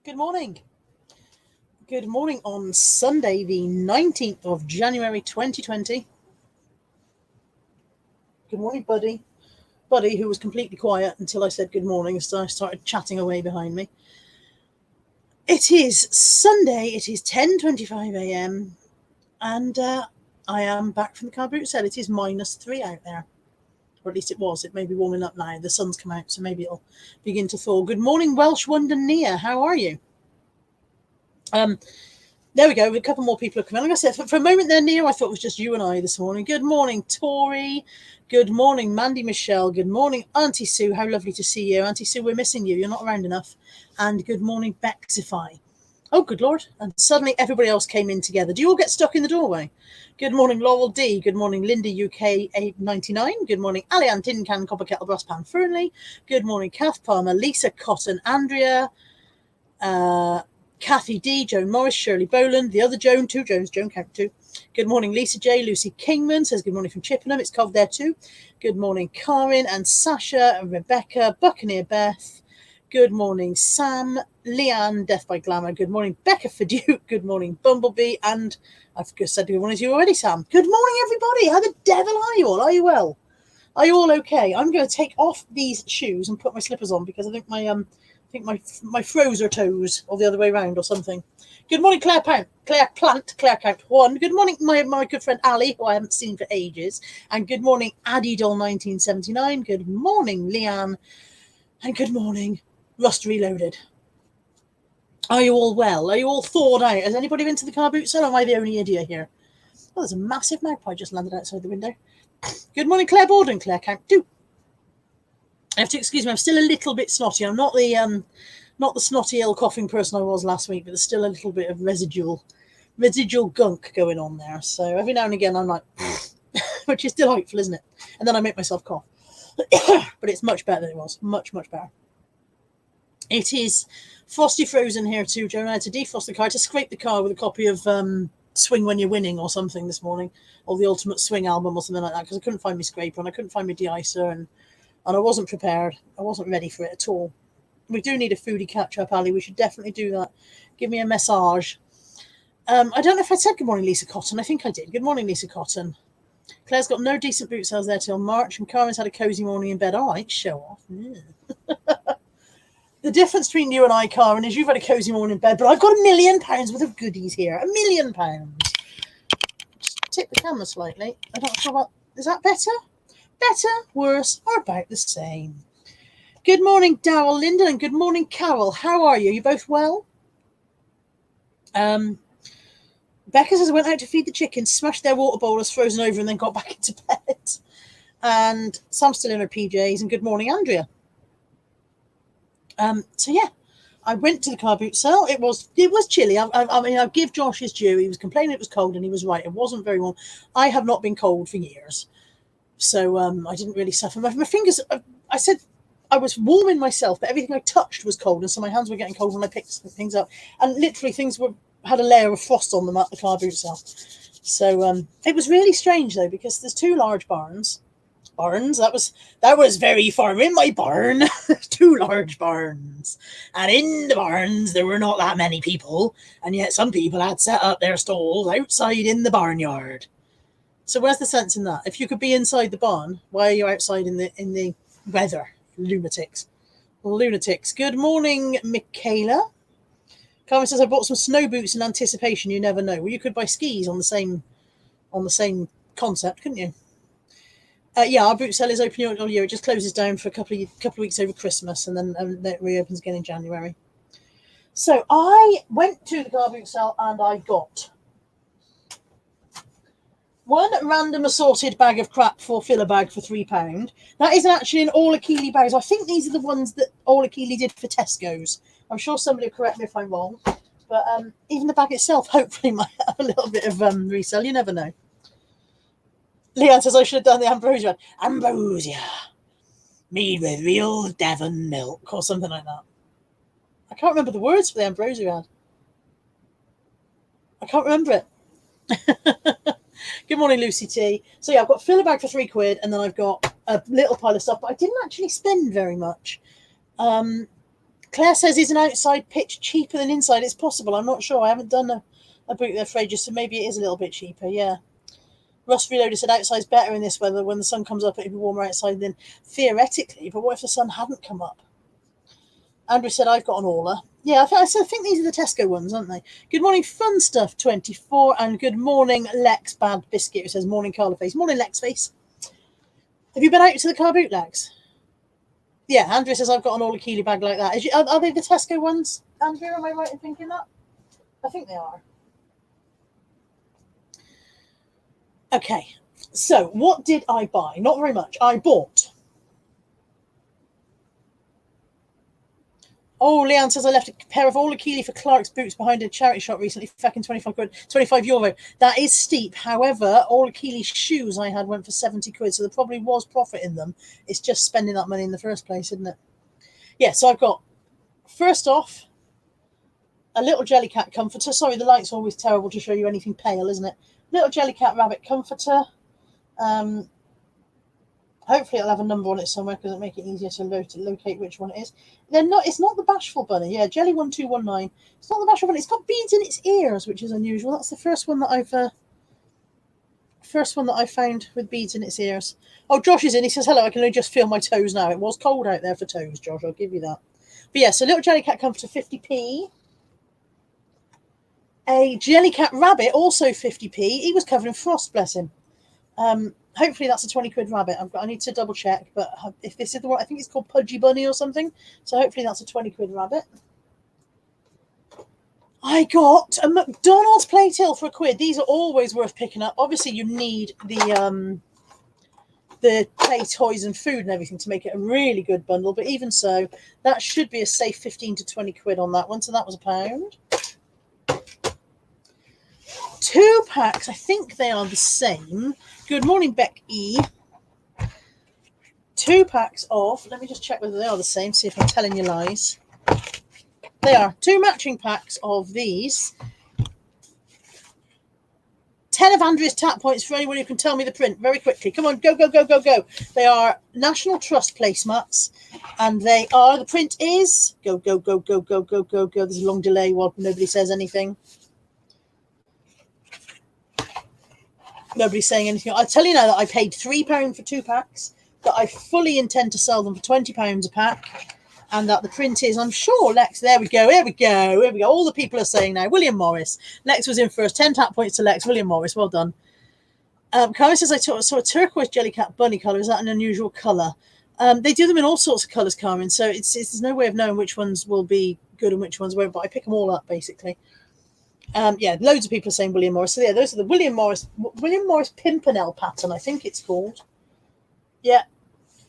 Good morning. Good morning on Sunday, the 19th of January 2020. Good morning, Buddy. Buddy, who was completely quiet until I said good morning, so I started chatting away behind me. It is Sunday, it is 10:25 a.m. and I am back from the car boot sale. It is -3 out there. Or at least it was. It may be warming up now. The sun's come out, so maybe it'll begin to thaw. Good morning, Welsh Wonder Nia. How are you? There we go. A couple more people have come in. Like I said, for a moment there, Nia, I thought it was just you and I this morning. Good morning, Tori. Good morning, Mandy Michelle. Good morning, Auntie Sue. How lovely to see you. Auntie Sue, we're missing you. You're not around enough. And good morning, Bexify. Oh, good Lord. And suddenly everybody else came in together. Do you all get stuck in the doorway? Good morning, Laurel D. Good morning, Linda UK 899. Good morning, Alian Tin Can Copper Kettle Brass Pan Fernley. Good morning, Kath Palmer, Lisa Cotton, Andrea, Kathy D, Joan Morris, Shirley Boland, the other Joan, two Joans, Joan count two. Good morning, Lisa J. Lucy Kingman says good morning from Chippenham. It's Cov there too. Good morning, Karin and Sasha and Rebecca, Buccaneer Beth. Good morning, Sam, Leanne, Death by Glamour. Good morning, Becca Faduke. Good morning, Bumblebee. And I've just said good morning to you already, Sam. Good morning, everybody. How the devil are you all? Are you well? Are you all okay? I'm going to take off these shoes and put my slippers on because I think my froze are toes, or the other way around, or something. Good morning, Claire Count 1. Good morning, my good friend Ali, who I haven't seen for ages. And good morning, Addie Doll 1979. Good morning, Leanne. And good morning, Rust Reloaded. Are you all well? Are you all thawed out? Has anybody been to the car boot sale, or am I the only idiot here? Oh, there's a massive magpie just landed outside the window. Good morning, Claire Borden, Claire Count 2. I have to excuse me, I'm still a little bit snotty. I'm not the snotty ill coughing person I was last week, but there's still a little bit of residual gunk going on there. So every now and again I'm like, which is delightful, isn't it? And then I make myself cough. But it's much better than it was. Much, much better. It is frosty frozen here too, Joan. I had to defrost the car, to scrape the car with a copy of Swing When You're Winning or something this morning, or the Ultimate Swing album or something like that, because I couldn't find my scraper and I couldn't find my de-icer, and I wasn't prepared. I wasn't ready for it at all. We do need a foodie catch-up, Ali. We should definitely do that. Give me a massage. I don't know if I said good morning, Lisa Cotton. I think I did. Good morning, Lisa Cotton. Claire's got no decent boot sales there till March, and Karen's had a cosy morning in bed. All right, show off. Yeah. The difference between you and I, Karen, is you've had a cosy morning in bed, but I've got £1 million worth of goodies here. £1 million. Just tip the camera slightly. I'm not sure what... Is that better? Better, worse, or about the same. Good morning, Darryl Linden, and good morning, Carol. How are you? You both well? Becca says I went out to feed the chickens, smashed their water bowl, was frozen over, and then got back into bed. And Sam's still in her PJs. And good morning, Andrea. So yeah, I went to the car boot sale. It was chilly. I mean, I give Josh his due. He was complaining it was cold, and he was right. It wasn't very warm. I have not been cold for years. So I didn't really suffer. My fingers, I said I was warming myself, but everything I touched was cold. And so my hands were getting cold when I picked things up. And literally things had a layer of frost on them at the car boot sale. So it was really strange, though, because there's two large barns. That was very far in my barn. Two large barns. And in the barns, there were not that many people. And yet some people had set up their stalls outside in the barnyard. So where's the sense in that? If you could be inside the barn, why are you outside in the weather? Lunatics. Good morning, Michaela. Carmen says I bought some snow boots in anticipation. You never know. Well, you could buy skis on the same concept, couldn't you? Yeah, our boot sale is open all year. It just closes down for a couple of weeks over Christmas, and then it reopens again in January. So I went to the car boot sale and I got one random assorted bag of crap for filler bag for £3. That is actually an All Achille bag. So I think these are the ones that All Achille did for Tesco's. I'm sure somebody will correct me if I'm wrong. But even the bag itself hopefully might have a little bit of resell. You never know. Leanne says I should have done the ambrosia. Ambrosia. Made with real Devon milk or something like that. I can't remember the words for the ambrosia ad. I can't remember it. Good morning, Lucy T. So yeah, I've got filler bag for £3, and then I've got a little pile of stuff, but I didn't actually spend very much. Claire Claire says, is an outside pitch cheaper than inside? It's possible. I'm not sure. I haven't done a boot there for ages, so maybe it is a little bit cheaper. Yeah. Russ Reloader said outside's better in this weather. When the sun comes up, it'd be warmer outside than theoretically. But what if the sun hadn't come up? Andrew said, I've got an Orla. Yeah, I think these are the Tesco ones, aren't they? Good morning, Fun Stuff 24, and good morning, Lex Bad Biscuit, who says, morning, Carla Face. Morning, Lex Face. Have you been out to the car boot, Lex? Yeah, Andrew says, I've got an Orla Keeley bag like that. Are they the Tesco ones, Andrew? Am I right in thinking that? I think they are. Okay, so what did I buy? Not very much. I bought. Oh, Leanne says, I left a pair of Orla Keeley for Clark's boots behind a charity shop recently, fucking 25 quid, 25 euro. That is steep. However, Orla Keeley shoes I had went for 70 quid, so there probably was profit in them. It's just spending that money in the first place, isn't it? Yeah, so I've got, first off, a little Jellycat comforter. Sorry, the light's always terrible to show you anything pale, isn't it? Little Jellycat rabbit comforter. Hopefully it'll have a number on it somewhere because it'll make it easier to locate which one it is. It's not the Bashful Bunny. Yeah, Jelly 1219. It's not the Bashful Bunny. It's got beads in its ears, which is unusual. That's the first one that I've found with beads in its ears. Oh, Josh is in. He says, hello, I can only just feel my toes now. It was cold out there for toes, Josh. I'll give you that. But yeah, so little Jellycat comforter, 50p. A Jellycat rabbit, also 50p. He was covered in frost, bless him. Hopefully that's a 20 quid rabbit. I need to double check, but if this is the one, I think it's called Pudgy Bunny or something. So hopefully that's a 20 quid rabbit. I got a McDonald's play till for £1. These are always worth picking up. Obviously, you need the play toys and food and everything to make it a really good bundle. But even so, that should be a safe 15 to 20 quid on that one. So that was £1. 2 packs, I think they are the same. Good morning, Becky. 2 packs of, let me just check whether they are the same, see if I'm telling you lies. They are 2 matching packs of these. 10 of Andrea's tap points for anyone who can tell me the print very quickly. Come on, go, go, go, go, go. They are National Trust placemats, and they are, the print is, go, go, go, go, go, go, go, go. There's a long delay while nobody says anything. Nobody's saying anything. I'll tell you now that I paid £3 for 2 packs, that I fully intend to sell them for £20 a pack, and that the print is, I'm sure, Lex, there we go, here we go, here we go. All the people are saying now, William Morris. Lex was in first, 10 tap points to Lex, William Morris, well done. Karen says, I saw a turquoise Jellycat bunny colour. Is that an unusual colour? They do them in all sorts of colours, Carmen, so there's no way of knowing which ones will be good and which ones won't, but I pick them all up, basically. Yeah, loads of people are saying William Morris. So yeah, those are the William Morris Pimpernel pattern, I think it's called. Yeah,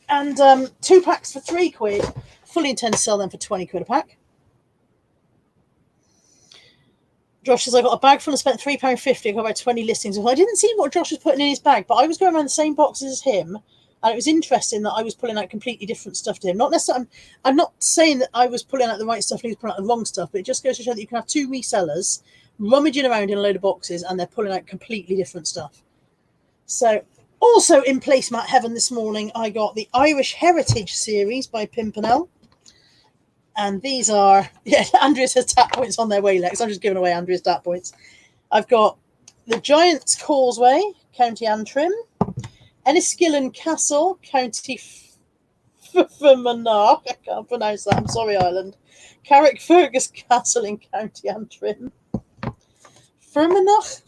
and 2 packs for £3. Fully intend to sell them for 20 quid a pack. Josh says, I got a bag full and spent £3.50. I got about 20 listings. I didn't see what Josh was putting in his bag, but I was going around the same boxes as him, and it was interesting that I was pulling out completely different stuff to him. Not necessarily, I'm not saying that I was pulling out the right stuff and he was pulling out the wrong stuff, but it just goes to show that you can have 2 resellers rummaging around in a load of boxes and they're pulling out completely different stuff. So also in placemat heaven this morning, I got the Irish Heritage series by Pimpernel. And these are, yeah, Andrea says tap points on their way, Lex. I'm just giving away Andrea's tap points. I've got the Giant's Causeway, County Antrim. Enniskillen Castle, County Fermanagh. I can't pronounce that. I'm sorry, Ireland. Carrickfergus Castle in County Antrim. Fermanagh.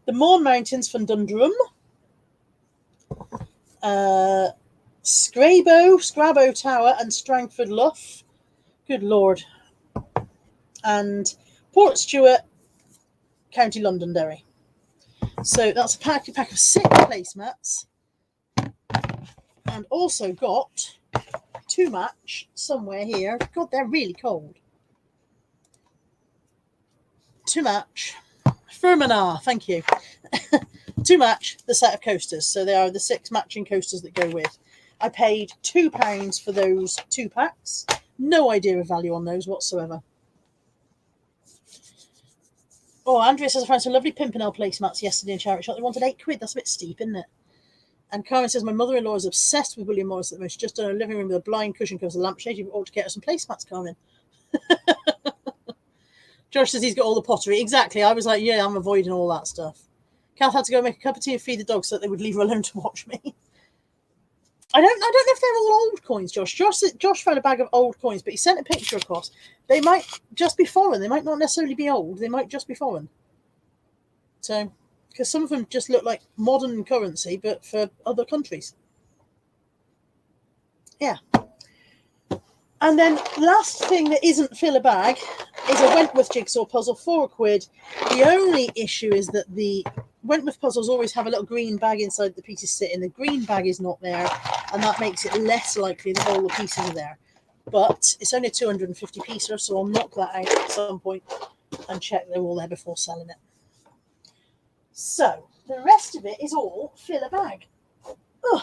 The Mourne Mountains from Dundrum. Scrabo Tower and Strangford Lough. Good Lord. And Port Stewart, County Londonderry. So that's a pack of 6 placemats. And also got 2 match somewhere here. God, they're really cold. 2 match. Fermanagh, thank you. 2 match the set of coasters. So they are the 6 matching coasters that go with. I paid £2 for those 2 packs. No idea of value on those whatsoever. Oh, Andrea says I found some lovely Pimpernel placemats yesterday in charity shop. They wanted £8. That's a bit steep, isn't it? And Karen says, my mother-in-law is obsessed with William Morris at the moment. She's just done a living room with a blind cushion covers, a lampshade. You ought to get her some placemats, Carmen. Josh says he's got all the pottery. Exactly. I was like, yeah, I'm avoiding all that stuff. Kath had to go make a cup of tea and feed the dog so that they would leave her alone to watch me. I don't know if they're all old coins, Josh. Josh found a bag of old coins, but he sent a picture across. They might just be foreign. They might not necessarily be old. They might just be foreign. So, because some of them just look like modern currency, but for other countries. Yeah. And then last thing that isn't fill a bag is a Wentworth jigsaw puzzle, £4. The only issue is that the Wentworth puzzles always have a little green bag inside the pieces sit in. The green bag is not there, and that makes it less likely that all the pieces are there. But it's only a 250 piecer, so I'll knock that out at some point and check they're all there before selling it. So the rest of it is all fill a bag. Ugh.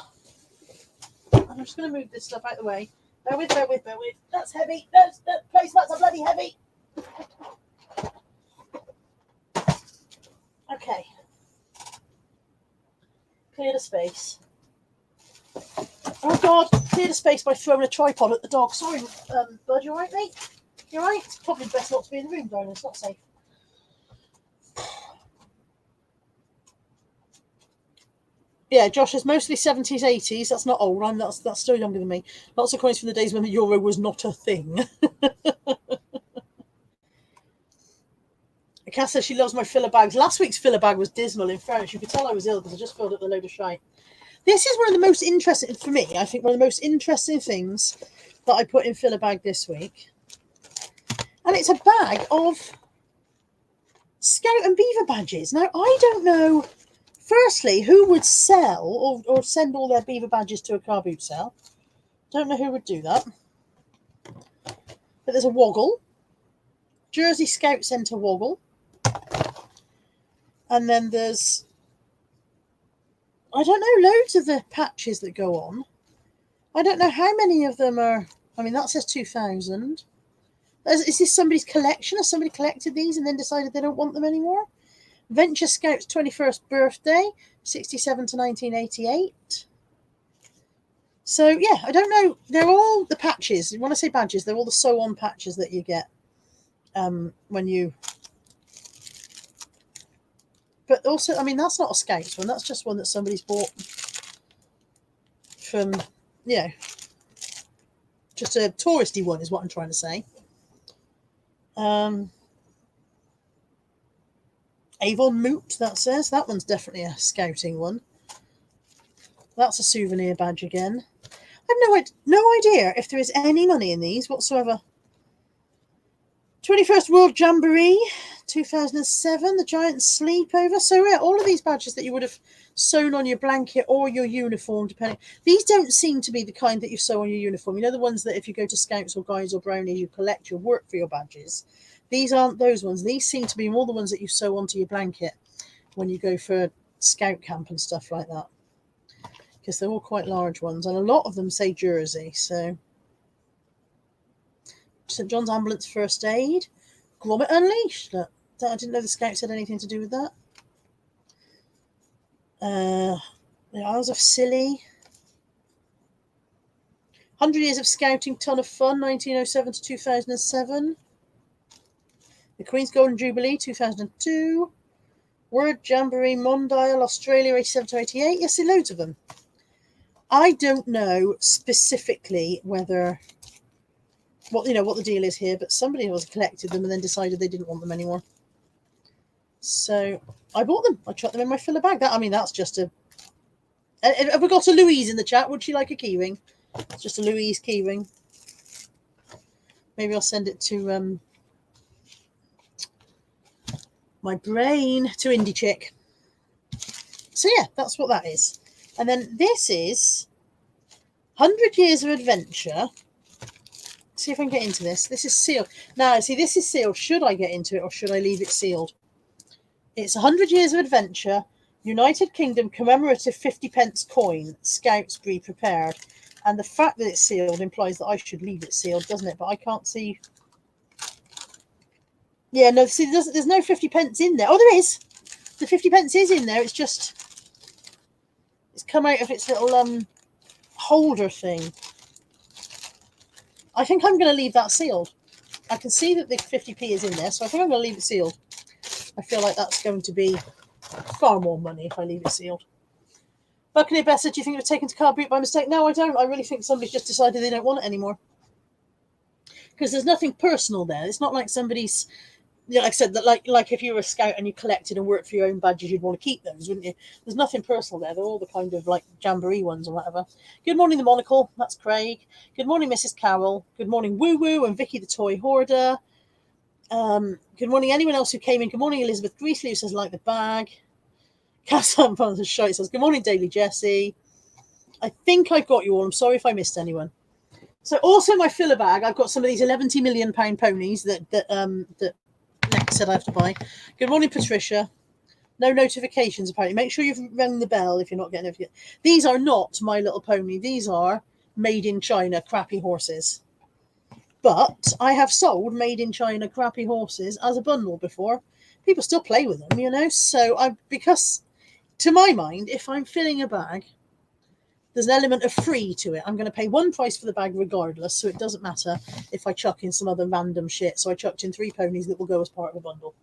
And I'm just going to move this stuff out of the way. Bear with. That's heavy. Those placemats are bloody heavy. Okay. Clear the space. Oh God, clear the space by throwing a tripod at the dog. Sorry, Bud, you alright, mate? You alright? It's probably best not to be in the room, darling. It's not safe. Yeah, Josh is mostly 70s, 80s. That's not old. That's still younger than me. Lots of coins from the days when the euro was not a thing. Cass says she loves my filler bags. Last week's filler bag was dismal. In fairness, you could tell I was ill because I just filled up with a load of shite. This is one of the most interesting, for me, I think one of the most interesting things that I put in filler bag this week. And it's a bag of Scout and Beaver badges. Now, I don't know, firstly, who would sell or send all their Beaver badges to a car boot sale. Don't know who would do that. But there's a Woggle. Jersey Scout Centre Woggle. And then there's, I don't know, loads of the patches that go on. I don't know how many of them are, I mean, that says 2000. Is this somebody's collection? Has somebody collected these and then decided they don't want them anymore? Venture Scout's 21st birthday, 67 to 1988. So, yeah, I don't know. They're all the patches. When I say badges, they're all the sew-on patches that you get when you... But also, I mean, that's not a Scouts one. That's just one that somebody's bought from, just a touristy one is what I'm trying to say. Avon Moot, that says. That one's definitely a scouting one. That's a souvenir badge again. I have no idea if there is any money in these whatsoever. 21st World Jamboree, 2007, the Giant Sleepover. So, yeah, all of these badges that you would have sewn on your blanket or your uniform, depending. These don't seem to be the kind that you sew on your uniform. You know, the ones that if you go to Scouts or Guides or Brownies, you collect your work for your badges. These aren't those ones. These seem to be more the ones that you sew onto your blanket when you go for Scout camp and stuff like that. Because they're all quite large ones. And a lot of them say Jersey, so... St John's Ambulance First Aid. Grommet Unleashed. Look, I didn't know the Scouts had anything to do with that. The Isles of Scilly. 100 Years of Scouting, Ton of Fun, 1907 to 2007. The Queen's Golden Jubilee, 2002. Word Jamboree, Mondial, Australia, 87 to 88. Yes, there are loads of them. I don't know specifically whether... what the deal is here, but somebody has collected them and then decided they didn't want them anymore. So I bought them. I chucked them in my filler bag. That's just a... Have we got a Louise in the chat? Would she like a keyring? It's just a Louise keyring. Maybe I'll send it to my brain, to Indie Chick. So yeah, that's what that is. And then this is 100 Years of Adventure. See if I can get into this. This is sealed. Now, see, this is sealed. Should I get into it or should I leave it sealed? It's 100 Years of Adventure, United Kingdom commemorative 50p coin. Scouts, be prepared. And the fact that it's sealed implies that I should leave it sealed, doesn't it? But I can't see. Yeah, no, see, there's no 50p in there. Oh, there is. The 50p is in there. It's it's come out of its little holder thing. I think I'm going to leave that sealed. I can see that the 50p is in there, so I think I'm going to leave it sealed. I feel like that's going to be far more money if I leave it sealed. Buccaneer Bessa, do you think it was taken to car boot by mistake? No, I don't. I really think somebody's just decided they don't want it anymore. Because there's nothing personal there. It's not like somebody's, like I said, that like if you were a scout and you collected and worked for your own badges, you'd want to keep those, wouldn't you? There's nothing personal there. They're all the kind of like jamboree ones or whatever. Good morning, the monocle. That's Craig. Good morning, Mrs. Carroll. Good morning, Woo Woo and Vicky the Toy Hoarder. Good morning, anyone else who came in. Good morning, Elizabeth Greasley, says like the bag. Cassan Pons Shite says, good morning, Daily Jessie. I think I've got you all. I'm sorry if I missed anyone. So also my filler bag, I've got some of these 11 million pound ponies that Lex said I have to buy. Good morning, Patricia. No notifications apparently. Make sure you've rung the bell if you're not getting notifications. These are not My Little Pony. These are made in China crappy horses. But I have sold made in China crappy horses as a bundle before. People still play with them, you know. So because to my mind, if I'm filling a bag, there's an element of free to it. I'm going to pay one price for the bag regardless, so it doesn't matter if I chuck in some other random shit. So I chucked in 3 ponies that will go as part of a bundle.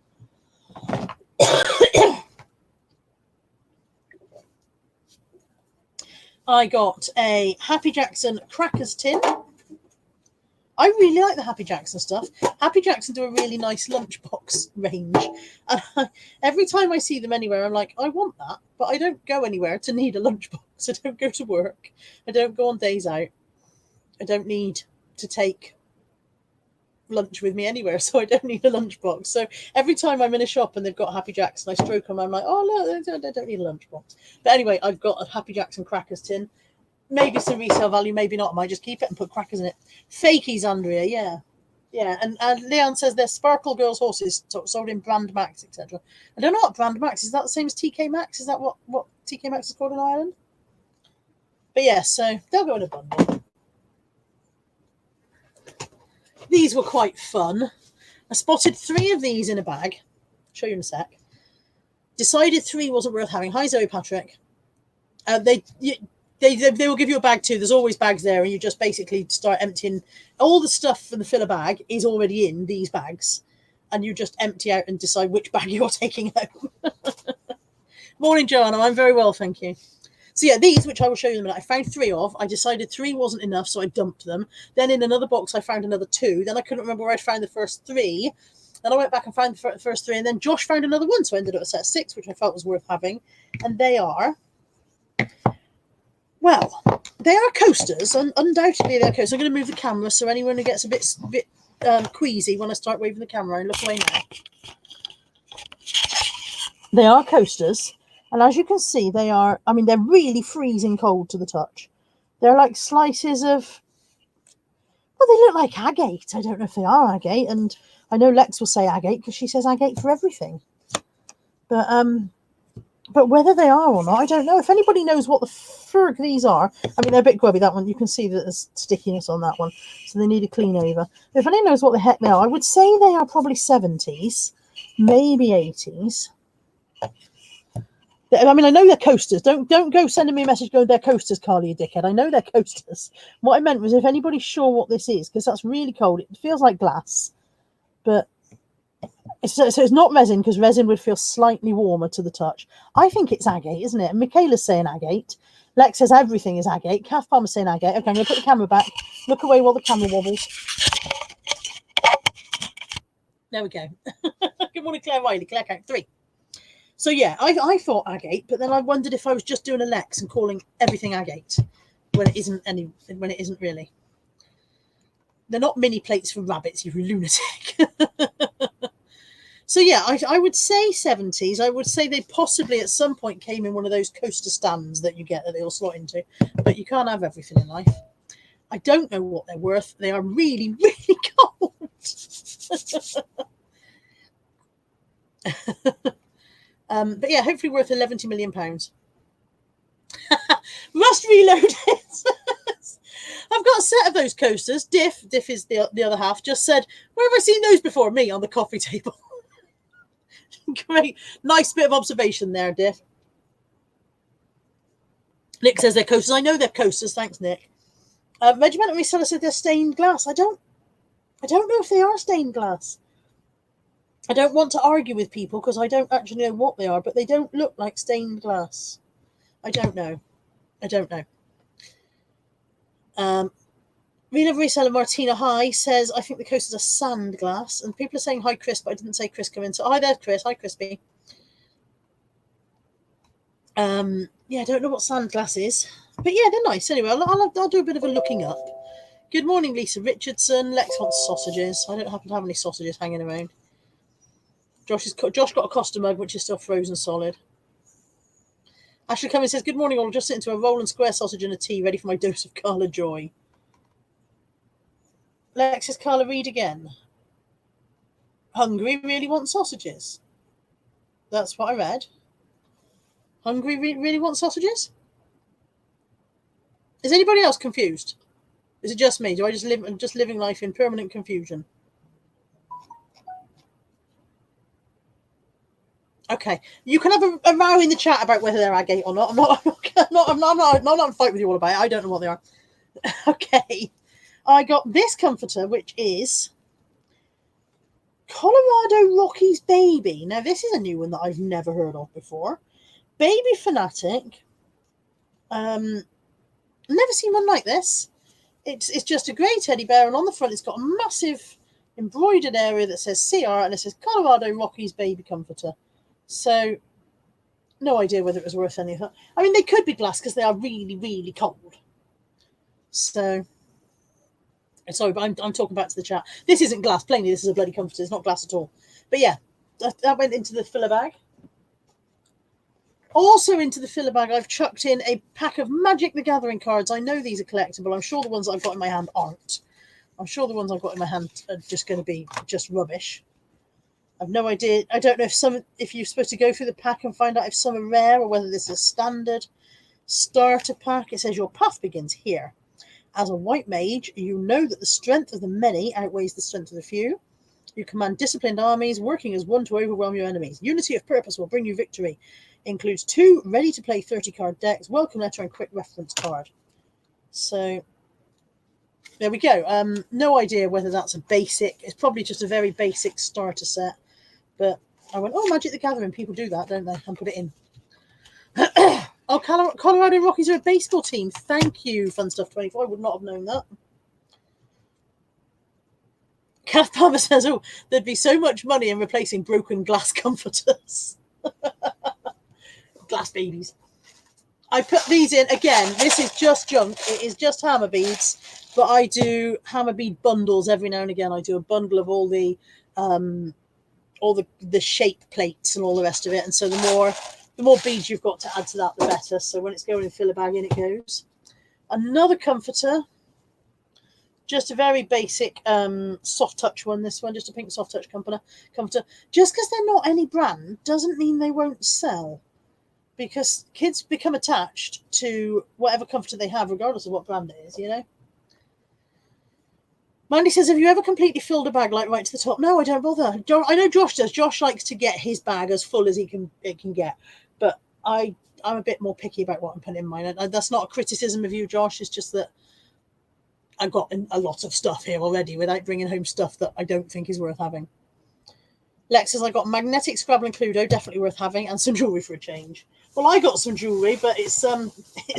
I got a Happy Jackson Crackers tin. I really like the Happy Jackson stuff. Happy Jackson do a really nice lunchbox range. And every time I see them anywhere, I'm like, I want that, but I don't go anywhere to need a lunchbox. I don't go to work. I don't go on days out. I don't need to take lunch with me anywhere, so I don't need a lunchbox. So every time I'm in a shop and they've got Happy Jackson, I stroke them. I'm like, oh, look, I don't need a lunchbox. But anyway, I've got a Happy Jackson Crackers tin. Maybe some resale value, maybe not. I might just keep it and put crackers in it. Fakies, Andrea, yeah. Yeah, and Leon says they're Sparkle Girls horses sold in Brand Max, etc. I don't know what Brand Max is. That the same as TK Maxx? Is that what TK Maxx is called in Ireland? But yeah, so they'll go in a bundle. These were quite fun. I spotted 3 of these in a bag. I'll show you in a sec. Decided 3 wasn't worth having. Hi, Zoe Patrick. They will give you a bag too. There's always bags there, and you just basically start emptying. All the stuff from the filler bag is already in these bags, and you just empty out and decide which bag you're taking home. Morning, Joanna. I'm very well, thank you. So yeah, these, which I will show you in a minute, I found 3 of. I decided 3 wasn't enough, so I dumped them. Then in another box, I found another 2. Then I couldn't remember where I found the first 3. Then I went back and found the first 3, and then Josh found another one, so I ended up with a set of 6, which I felt was worth having. And they are... Well, they are coasters, and undoubtedly they're coasters. I'm going to move the camera so anyone who gets a bit queasy when I start waving the camera and look away now. They are coasters, and as you can see, they are, I mean, they're really freezing cold to the touch. They're like slices of, well, they look like agate. I don't know if they are agate, and I know Lex will say agate because she says agate for everything. But whether they are or not, I don't know. If anybody knows what the frig these are, I mean, they're a bit grubby, that one. You can see that there's stickiness on that one, so they need a clean over. If anyone knows what the heck they are, I would say they are probably 70s, maybe 80s. I mean, I know they're coasters. Don't go sending me a message going, they're coasters, Carly, you dickhead. I know they're coasters. What I meant was if anybody's sure what this is, because that's really cold. It feels like glass, but... So it's not resin, because resin would feel slightly warmer to the touch. I think it's agate, isn't it? And Michaela's saying agate. Lex says everything is agate. Kath Palmer's saying agate. Okay, I'm going to put the camera back. Look away while the camera wobbles. There we go. Good morning, Claire Riley. Claire count 3. So yeah, I thought agate, but then I wondered if I was just doing a Lex and calling everything agate when it isn't really. They're not mini plates for rabbits, you lunatic. So yeah, I would say 70s. I would say they possibly at some point came in one of those coaster stands that you get that they all slot into. But you can't have everything in life. I don't know what they're worth. They are really, really cold. But yeah, hopefully worth 11 million pounds. Must reload it. I've got a set of those coasters. Diff is the other half, just said, where have I seen those before? Me on the coffee table. Great. Nice bit of observation there, Diff. Nick says they're coasters. I know they're coasters. Thanks, Nick. Regimental Reseller said they're stained glass. I don't know if they are stained glass. I don't want to argue with people because I don't actually know what they are, but they don't look like stained glass. I don't know. Real Reseller Martina High says, I think the coasters are sand glass. And people are saying, hi, Chris, but I didn't say Chris come in. So hi there, Chris. Hi, Crispy. Yeah, I don't know what sand glass is. But yeah, they're nice. Anyway, I'll do a bit of a looking up. Good morning, Lisa Richardson. Lex wants sausages. I don't happen to have any sausages hanging around. Josh got a Costa mug, which is still frozen solid. Ashley Cummings says, good morning, all. Just sitting to a roll and square sausage and a tea, ready for my dose of Carla Joy. Lex, says Carla, read again. Hungry really wants sausages. That's what I read. Hungry really wants sausages? Is anybody else confused? Is it just me? Do I just living life in permanent confusion? Okay, you can have a row in the chat about whether they're agate or not. I'm not in fight with you all about it. I don't know what they are. Okay, I got this comforter, which is Colorado Rockies Baby. Now, this is a new one that I've never heard of before. Baby Fanatic. Never seen one like this. It's just a grey teddy bear, and on the front it's got a massive embroidered area that says CR, and it says Colorado Rockies Baby Comforter. So, no idea whether it was worth anything. I mean, they could be glass because they are really, really cold. So, sorry, but I'm talking back to the chat. This isn't glass. Plainly, this is a bloody comforter. It's not glass at all. But yeah, that went into the filler bag. Also into the filler bag, I've chucked in a pack of Magic the Gathering cards. I know these are collectible. I'm sure the ones I've got in my hand aren't. I'm sure the ones I've got in my hand are just going to be just rubbish. I've no idea. I don't know if you're supposed to go through the pack and find out if some are rare or whether this is a standard starter pack. It says your path begins here. As a white mage, you know that the strength of the many outweighs the strength of the few. You command disciplined armies, working as one to overwhelm your enemies. Unity of purpose will bring you victory. Includes 2 ready-to-play 30-card decks, welcome letter, and quick reference card. So, there we go. No idea whether that's a basic. It's probably just a very basic starter set. But I went, oh, Magic the Gathering. People do that, don't they? And put it in. Oh, Colorado Rockies are a baseball team. Thank you, FunStuff24. I would not have known that. Kath Palmer says, oh, there'd be so much money in replacing broken glass comforters. Glass babies. I put these in. Again, this is just junk. It is just hammer beads. But I do hammer bead bundles every now and again. I do a bundle of all the shape plates and all the rest of it. And so the more beads you've got to add to that, the better. So when it's going in filler bag, in it goes. Another comforter. Just a very basic soft touch one. This one, just a pink soft touch comforter. Just because they're not any brand doesn't mean they won't sell. Because kids become attached to whatever comforter they have, regardless of what brand it is, you know? Mandy says, have you ever completely filled a bag like right to the top? No, I don't bother. I know Josh does. Josh likes to get his bag as full as it can get. But I'm a bit more picky about what I'm putting in mine. And that's not a criticism of you, Josh. It's just that I've got a lot of stuff here already without bringing home stuff that I don't think is worth having. Lex says, I got magnetic Scrabble and Cluedo, definitely worth having, and some jewellery for a change. Well, I got some jewellery, but it's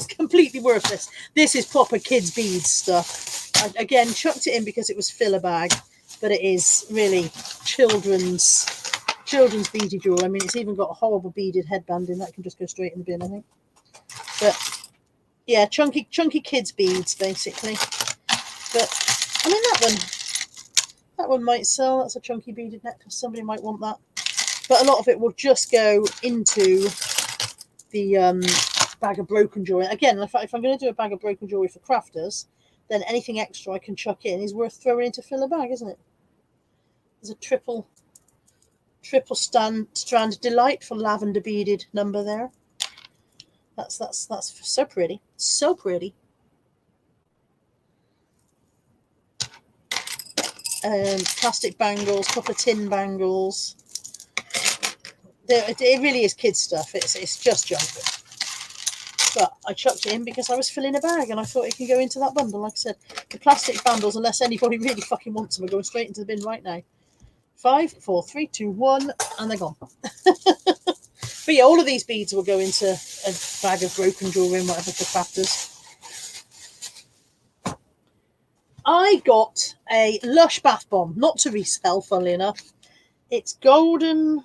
completely worthless. This is proper kids' beads stuff. I, again, chucked it in because it was filler bag, but it is really children's beady jewellery. I mean, it's even got a horrible beaded headband in that can just go straight in the bin, I think. But yeah, chunky kids' beads, basically. But I mean, that one might sell. That's a chunky beaded necklace. Somebody might want that. But a lot of it will just go into the bag of broken jewelry. Again, if I'm going to do a bag of broken jewelry for crafters, then anything extra I can chuck in is worth throwing into filler bag, isn't it? There's a triple strand delightful lavender beaded number there. That's so pretty. So pretty. Plastic bangles, couple of tin bangles. It really is kids stuff. It's just junk. But I chucked it in because I was filling a bag and I thought it can go into that bundle. Like I said, the plastic bundles, unless anybody really fucking wants them, are going straight into the bin right now. 5, 4, 3, 2, 1, and they're gone. But yeah, all of these beads will go into a bag of broken jewellery and whatever for crafters. I got a Lush bath bomb, not to resell, funnily enough. It's golden,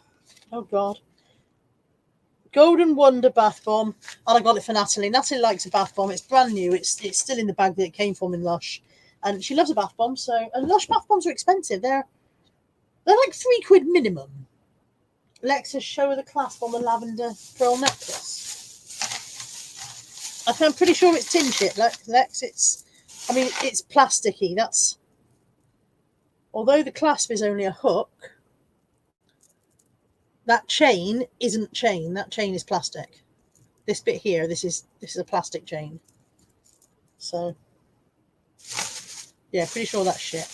oh God, Golden Wonder bath bomb, and I got it for Natalie. Natalie likes a bath bomb. It's brand new. It's still in the bag that it came from in Lush, and she loves a bath bomb. So, and Lush bath bombs are expensive. They're like £3 minimum. Lexa's show her the clasp on the lavender pearl necklace. I'm pretty sure it's tin shit, Lex. It's plasticky. That's, although the clasp is only a hook, that chain isn't chain. That chain is plastic. This bit here, this is a plastic chain. So, yeah, pretty sure that's shit.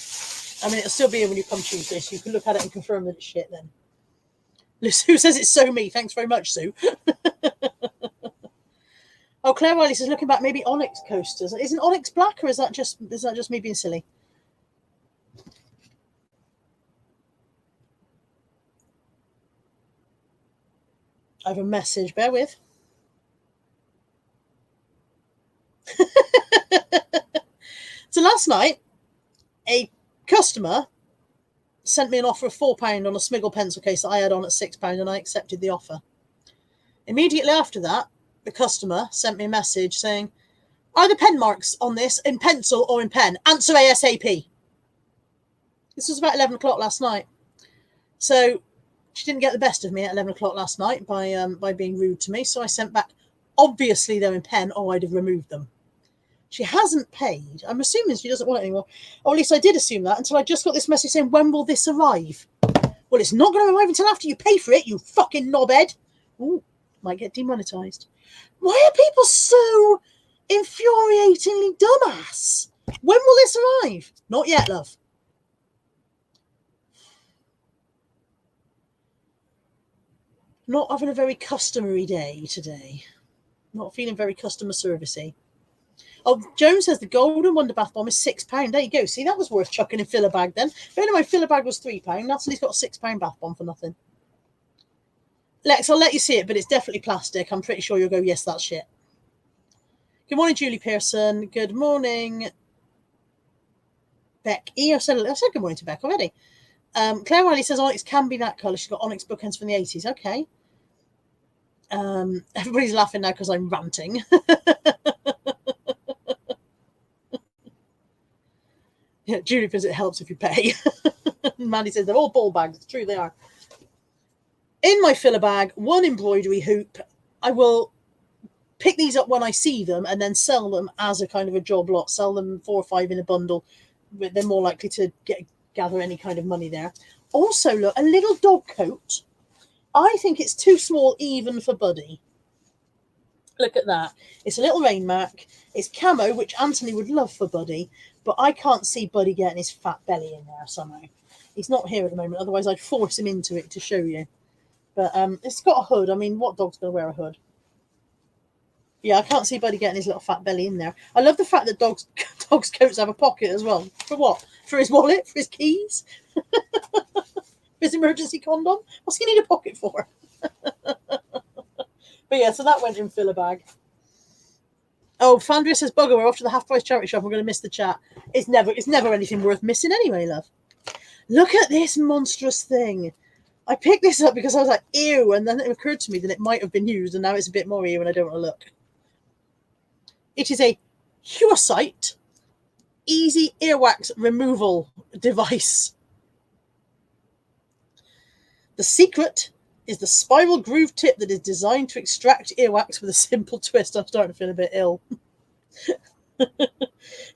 I mean, it'll still be here when you come Tuesday, so you can look at it and confirm that it's shit then. Sue says it's so me. Thanks very much, Sue. Oh, Claire Wiley says, looking back, maybe onyx coasters. Isn't onyx black, or is that just me being silly? I have a message. Bear with. So last night, a customer sent me an offer of £4 on a Smiggle pencil case that I had on at £6, and I accepted the offer. Immediately after that, the customer sent me a message saying, are the pen marks on this in pencil or in pen? Answer ASAP. This was about 11 o'clock last night. So she didn't get the best of me at 11 o'clock last night by being rude to me. So I sent back, obviously they're in pen, or I'd have removed them. She hasn't paid. I'm assuming she doesn't want it anymore. Or at least I did assume that until I just got this message saying, when will this arrive? Well, it's not going to arrive until after you pay for it, you fucking knobhead. Ooh, might get demonetized. Why are people so infuriatingly dumbass? When will this arrive? Not yet, love. Not having a very customary day today. Not feeling very customer servicey. Oh, Joan says the Golden Wonder bath bomb is £6. There you go. See, that was worth chucking in filler bag then. But anyway, filler bag was £3. Natalie's got a £6 bath bomb for nothing. Lex, I'll let you see it, but it's definitely plastic. I'm pretty sure you'll go, yes, that's shit. Good morning, Julie Pearson. Good morning, Beck. I said good morning to Beck already. Claire Wiley says onyx can be that colour. She's got onyx bookends from the 80s. Okay. Everybody's laughing now because I'm ranting. Yeah, Julie says it helps if you pay. Mandy says they're all ball bags. It's true, they are. In my filler bag, one embroidery hoop. I will pick these up when I see them and then sell them as a kind of a job lot. Sell them 4 or 5 in a bundle. They're more likely to gather any kind of money there. Also, look, a little dog coat. I think it's too small even for Buddy. Look at that. It's a little rain mark. It's camo, which Anthony would love for Buddy, but I can't see Buddy getting his fat belly in there somehow. He's not here at the moment, otherwise I'd force him into it to show you. But it's got a hood. I mean, what dog's going to wear a hood? Yeah, I can't see Buddy getting his little fat belly in there. I love the fact that dogs' coats have a pocket as well. For what? For his wallet? For his keys? For his emergency condom? What's he need a pocket for? But yeah, so that went in filler bag. Oh, Fandria says, bugger, we're off to the half-price charity shop. I'm going to miss the chat. It's never anything worth missing anyway, love. Look at this monstrous thing. I picked this up because I was like, ew, and then it occurred to me that it might have been used, and now it's a bit more ew, and I don't want to look. It is a Huasite easy earwax removal device. The secret is the spiral groove tip that is designed to extract earwax with a simple twist. I'm starting to feel a bit ill.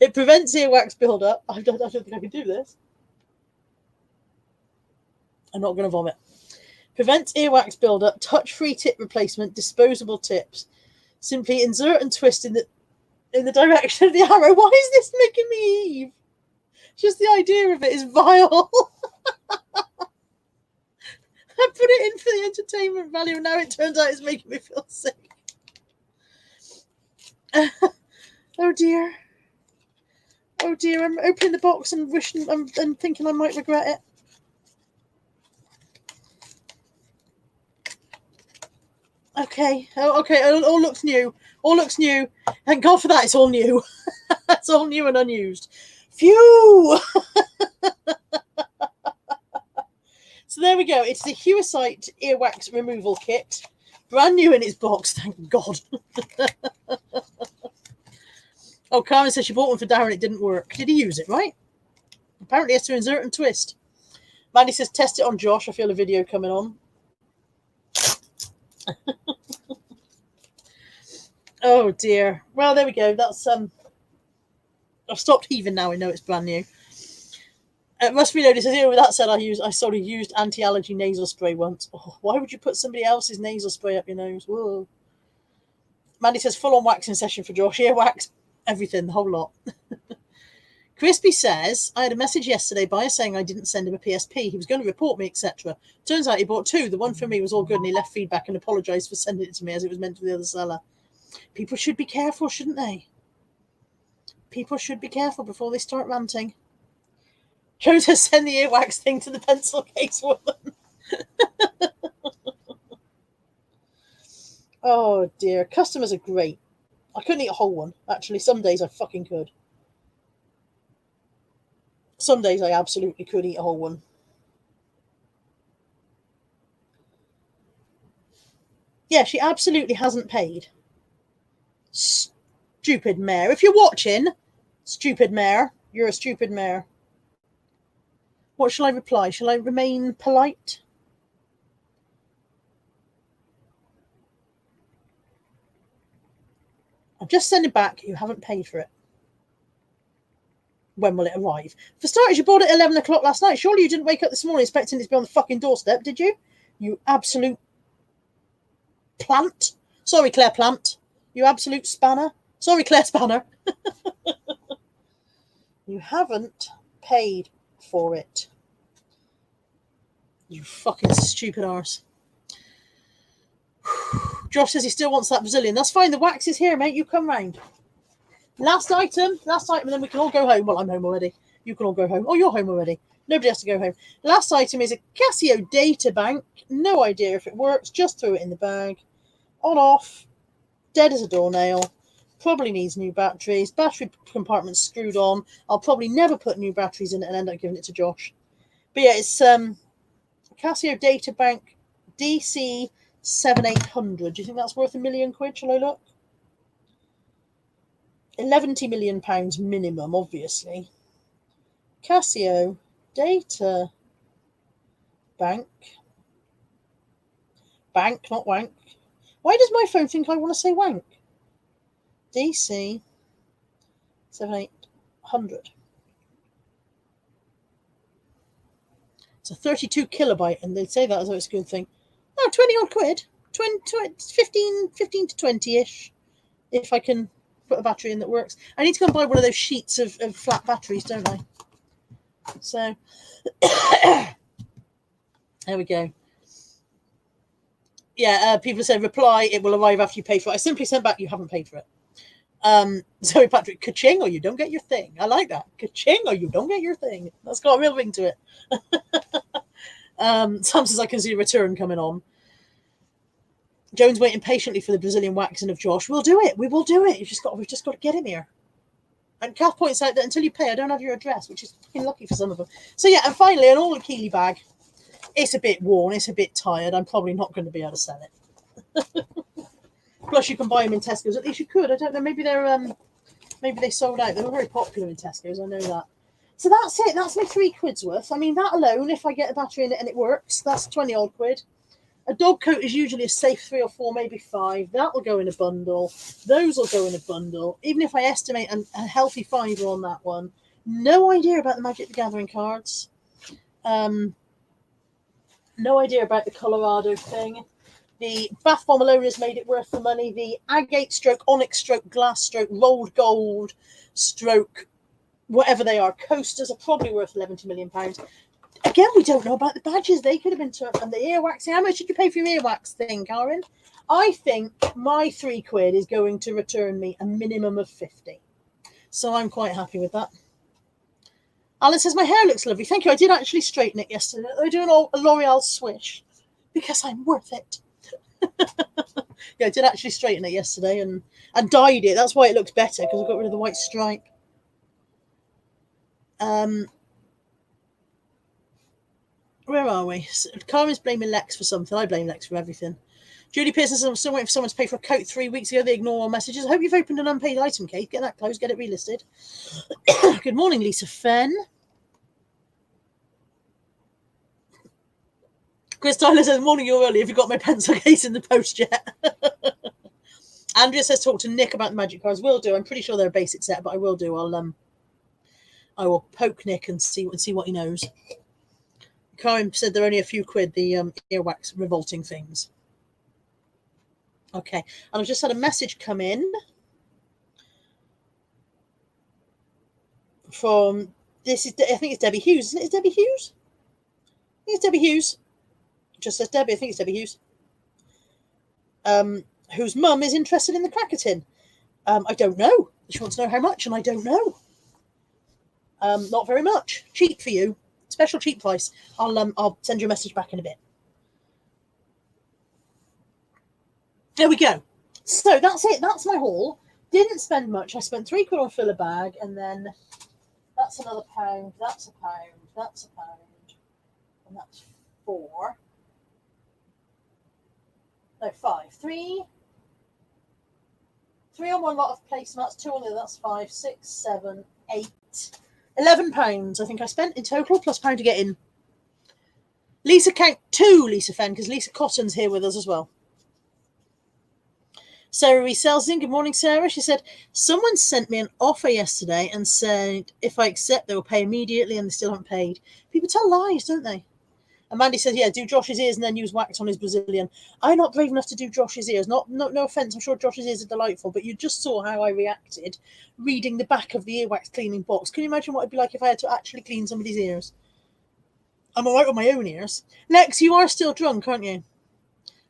It prevents earwax buildup. I don't think I can do this. I'm not going to vomit. Prevents earwax buildup, touch-free tip replacement, disposable tips. Simply insert and twist in the direction of the arrow. Why is this making me heave? Just the idea of it is vile. I put it in for the entertainment value, and now it turns out it's making me feel sick. Oh dear. Oh dear, I'm opening the box and wishing and thinking I might regret it. Okay. Oh, okay. All looks new. All looks new. Thank God for that. It's all new. It's all new and unused. Phew. So there we go. It's the Huicite earwax removal kit. Brand new in its box. Thank God. Oh, Carmen says she bought one for Darren. It didn't work. Did he use it, right? Apparently, he has to insert and twist. Mandy says, test it on Josh. I feel a video coming on. Oh, dear. Well, there we go. That's, I've stopped heaving now. I know it's brand new. Must Reloaded says, with that said, I sort of used anti-allergy nasal spray once. Oh, why would you put somebody else's nasal spray up your nose? Whoa. Mandy says, full-on waxing session for Josh. Earwax, everything, the whole lot. Crispy says, I had a message yesterday buyer saying I didn't send him a PSP. He was going to report me, etc. Turns out he bought two. The one for me was all good, and he left feedback and apologised for sending it to me as it was meant for the other seller. People should be careful, shouldn't they? People should be careful before they start ranting. Joe says, send the earwax thing to the pencil case woman. Oh, dear. Customers are great. I couldn't eat a whole one. Actually, some days I fucking could. Some days I absolutely could eat a whole one. Yeah, she absolutely hasn't paid. Stupid mare. If you're watching, stupid mare, you're a stupid mare. What shall I reply? Shall I remain polite? I'm just sending back. You haven't paid for it. When will it arrive? For starters, you bought it at 11 o'clock last night. Surely you didn't wake up this morning expecting it to be on the fucking doorstep, did you? You absolute plant. Sorry, Claire Plant. You absolute spanner. Sorry, Claire Spanner. You haven't paid for it. You fucking stupid arse. Josh says he still wants that Brazilian. That's fine. The wax is here, mate. You come round. Last item, and then we can all go home. Well, I'm home already. You can all go home. Oh, you're home already. Nobody has to go home. Last item is a Casio data bank. No idea if it works. Just threw it in the bag. On, off. Dead as a doornail. Probably needs new batteries. Battery compartment screwed on. I'll probably never put new batteries in it and end up giving it to Josh. But yeah, it's Casio data bank DC 7800. Do you think that's worth £1 million? Shall I look? £11 million minimum, obviously. Casio data bank, not wank. Why does my phone think I want to say wank? DC 7800. It's a 32 kilobyte, and they say that as though it's a good thing. Oh, 20 odd quid. 15 to 20-ish. If I can put a battery in that works. I need to go and buy one of those sheets of flat batteries, don't I? So, there we go. Yeah, people said, reply, it will arrive after you pay for it. I simply sent back, you haven't paid for it. Sorry, Patrick, ka-ching or you don't get your thing. I like that. Ka-ching or you don't get your thing. That's got a real ring to it. Sam says, I can see a return coming on. Joan's waiting patiently for the Brazilian waxing of Josh. We'll do it. We will do it. We've just got to get him here. And Kath points out that until you pay, I don't have your address, which is fucking lucky for some of them. So yeah, and finally, an all Keeley bag. It's a bit worn. It's a bit tired. I'm probably not going to be able to sell it. Plus, you can buy them in Tesco's. At least you could. I don't know. Maybe they sold out. They were very popular in Tesco's. I know that. So that's it. That's my £3 worth. I mean, that alone, if I get a battery in it and it works, that's 20 odd quid. A dog coat is usually a safe 3 or 4, maybe 5. That will go in a bundle. Those will go in a bundle. Even if I estimate a healthy £5 on that one. No idea about the Magic the Gathering cards. No idea about the Colorado thing. The bath bomb alone has made it worth the money. The agate stroke, onyx stroke, glass stroke, rolled gold stroke, whatever they are, coasters are probably worth £11 million. Again, we don't know about the badges. They could have been turned. And the earwax. How much did you pay for your earwax thing, Karen? I think my £3 is going to return me a minimum of 50. So I'm quite happy with that. Alan says, my hair looks lovely. Thank you. I did actually straighten it yesterday. I do a L'Oreal swish because I'm worth it. Yeah, I did actually straighten it yesterday and dyed it. That's why it looks better, because I got rid of the white stripe. Where are we? Carmen's blaming Lex for something. I blame Lex for everything. Julie Pearson says, I'm still waiting for someone to pay for a coat 3 weeks ago. They ignore all messages. I hope you've opened an unpaid item, Kate. Get that closed. Get it relisted. Good morning, Lisa Fenn. Chris Tyler says, morning, you're early. Have you got my pencil case in the post yet? Andrea says, talk to Nick about the magic cards. Will do. I'm pretty sure they're a basic set, but I will do. I will poke Nick and see what he knows. Karen said they're only a few quid, the earwax revolting things. Okay, and I've just had a message come in from I think it's Debbie Hughes, isn't it? Is Debbie Hughes? I think it's Debbie Hughes. It just says Debbie. I think it's Debbie Hughes. Whose mum is interested in the cracker tin. I don't know. She wants to know how much, and I don't know. Not very much. Cheap for you. Special cheap price. I'll send you a message back in a bit. There we go. So that's it. That's my haul. Didn't spend much. I spent £3 on fill a bag, and then that's another £1. That's £1. That's £1, and that's 4. No, 5. 3 on one lot of placemats. 2 on the other. That's 5, 6, 7, 8, £11. I think I spent in total, plus £1 to get in. Lisa, count 2, Lisa Fenn, because Lisa Cotton's here with us as well. Sarah Resells in. Good morning, Sarah. She said, someone sent me an offer yesterday and said if I accept, they will pay immediately, and they still haven't paid. People tell lies, don't they? And Mandy says, yeah, do Josh's ears and then use wax on his Brazilian. I'm not brave enough to do Josh's ears. No offence, I'm sure Josh's ears are delightful, but you just saw how I reacted reading the back of the earwax cleaning box. Can you imagine what it'd be like if I had to actually clean somebody's ears? I'm all right with my own ears. Lex, you are still drunk, aren't you?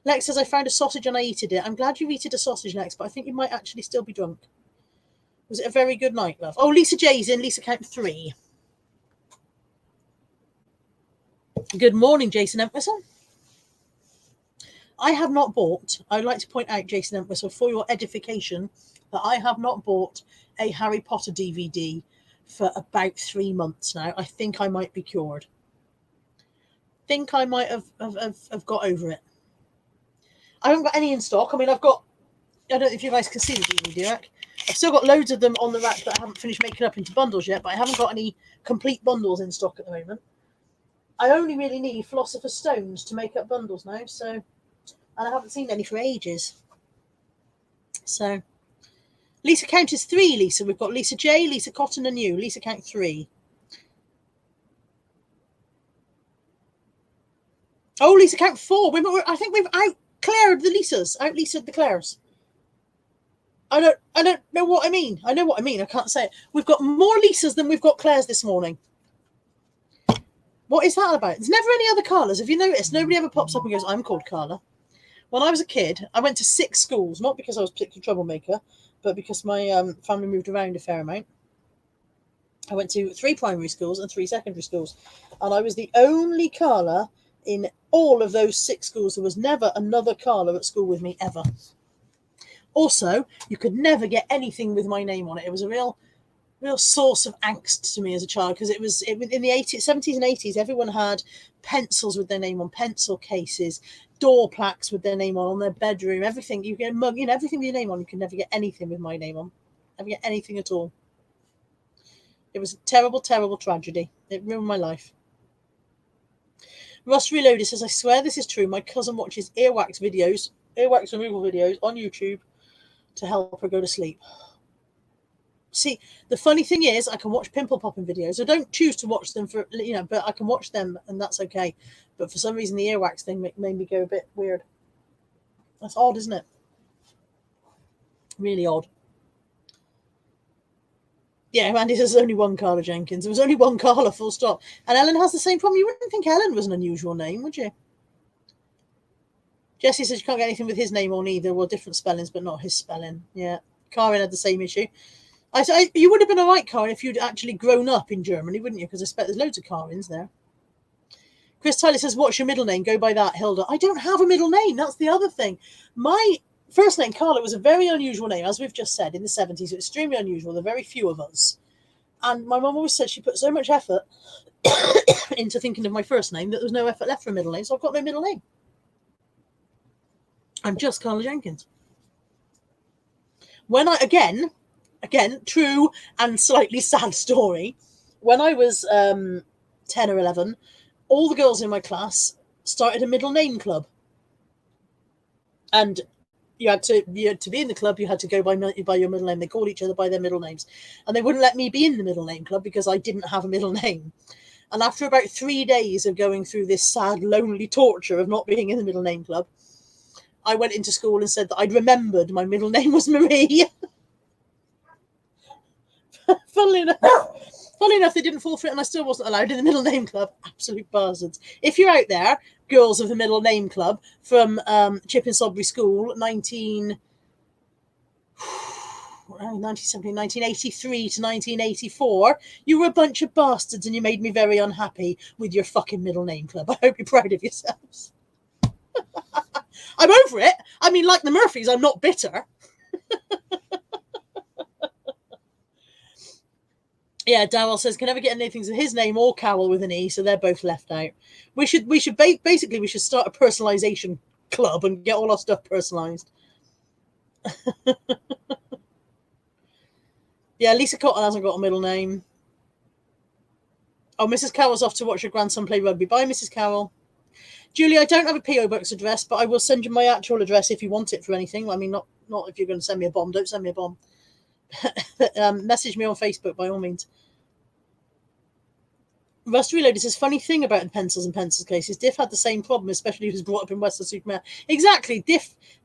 Lex says, I found a sausage and I eated it. I'm glad you eated a sausage, Lex, but I think you might actually still be drunk. Was it a very good night, love? Oh, Lisa J's in. Lisa, count 3. Good morning, Jason Entwistle. I have not bought, I'd like to point out, Jason Entwistle, for your edification, that I have not bought a Harry Potter DVD for about 3 months now. I think I might be cured. Think I might have got over it. I haven't got any in stock. I mean, I don't know if you guys can see the DVD rack. I've still got loads of them on the rack that I haven't finished making up into bundles yet, but I haven't got any complete bundles in stock at the moment. I only really need Philosopher's Stones to make up bundles now, so, and I haven't seen any for ages. So, Lisa, count is 3, Lisa. We've got Lisa J, Lisa Cotton, and you. Lisa, count 3. Oh, Lisa, count 4. I think we've out-Claired the Lisas. Out-Lisa'd the Claires. I don't know what I mean. I know what I mean. I can't say it. We've got more Lisas than we've got Claires this morning. What is that about? There's never any other Carlas. Have you noticed? Nobody ever pops up and goes, I'm called Carla. When I was a kid, I went to 6 schools, not because I was a particular troublemaker, but because my family moved around a fair amount. I went to 3 primary schools and 3 secondary schools. And I was the only Carla in all of those 6 schools. There was never another Carla at school with me, ever. Also, you could never get anything with my name on it. It was a real source of angst to me as a child, because it was in the 70s and 80s. Everyone had pencils with their name on, pencil cases, door plaques with their name on their bedroom, everything. You get a mug, everything with your name on. You could never get anything with my name on. Never get anything at all. It was a terrible, terrible tragedy. It ruined my life. Russ Reloaded says, I swear this is true. My cousin watches earwax removal videos on YouTube to help her go to sleep. See, the funny thing is, I can watch pimple popping videos. I don't choose to watch them for, but I can watch them, and that's okay. But for some reason, the earwax thing made me go a bit weird. That's odd, isn't it? Really odd. Yeah, Andy says there's only one Carla Jenkins. There was only one Carla, full stop. And Ellen has the same problem. You wouldn't think Ellen was an unusual name, would you? Jesse says you can't get anything with his name on either. Well, different spellings, but not his spelling. Yeah. Karin had the same issue. You would have been all right, Karin, if you'd actually grown up in Germany, wouldn't you? Because I expect there's loads of Karins there. Chris Tyler says, what's your middle name? Go by that, Hilda. I don't have a middle name. That's the other thing. My first name, Carla, was a very unusual name, as we've just said, in the 70s. It was extremely unusual. There are very few of us. And my mum always said she put so much effort into thinking of my first name that there was no effort left for a middle name, so I've got no middle name. I'm just Carla Jenkins. When I, again, true and slightly sad story, when I was 10 or 11, all the girls in my class started a middle name club. And you had to be in the club, you had to go by your middle name. They called each other by their middle names. And they wouldn't let me be in the middle name club because I didn't have a middle name. And after about 3 days of going through this sad, lonely torture of not being in the middle name club, I went into school and said that I'd remembered my middle name was Marie. Funnily enough, they didn't fall for it, and I still wasn't allowed in the middle name club. Absolute bastards. If you're out there, girls of the middle name club from Chip and Sodbury School, 1983 to 1984, you were a bunch of bastards and you made me very unhappy with your fucking middle name club. I hope you're proud of yourselves. I'm over it. I mean, like the Murphys, I'm not bitter. Yeah, Darrell says can never get anything to his name or Carol with an E, so they're both left out. We should basically start a personalization club and get all our stuff personalized. Yeah, Lisa Cotton hasn't got a middle name. Oh, Mrs. Carroll's off to watch her grandson play rugby. Bye, Mrs. Carroll. Julie, I don't have a P.O. Box address, but I will send you my actual address if you want it for anything. I mean, not if you're going to send me a bomb. Don't send me a bomb. Message me on Facebook by all means. Rust Reloaded says, funny thing about the pencils and pencils cases, Diff had the same problem, especially if he was brought up in Western-super-Mare. Exactly,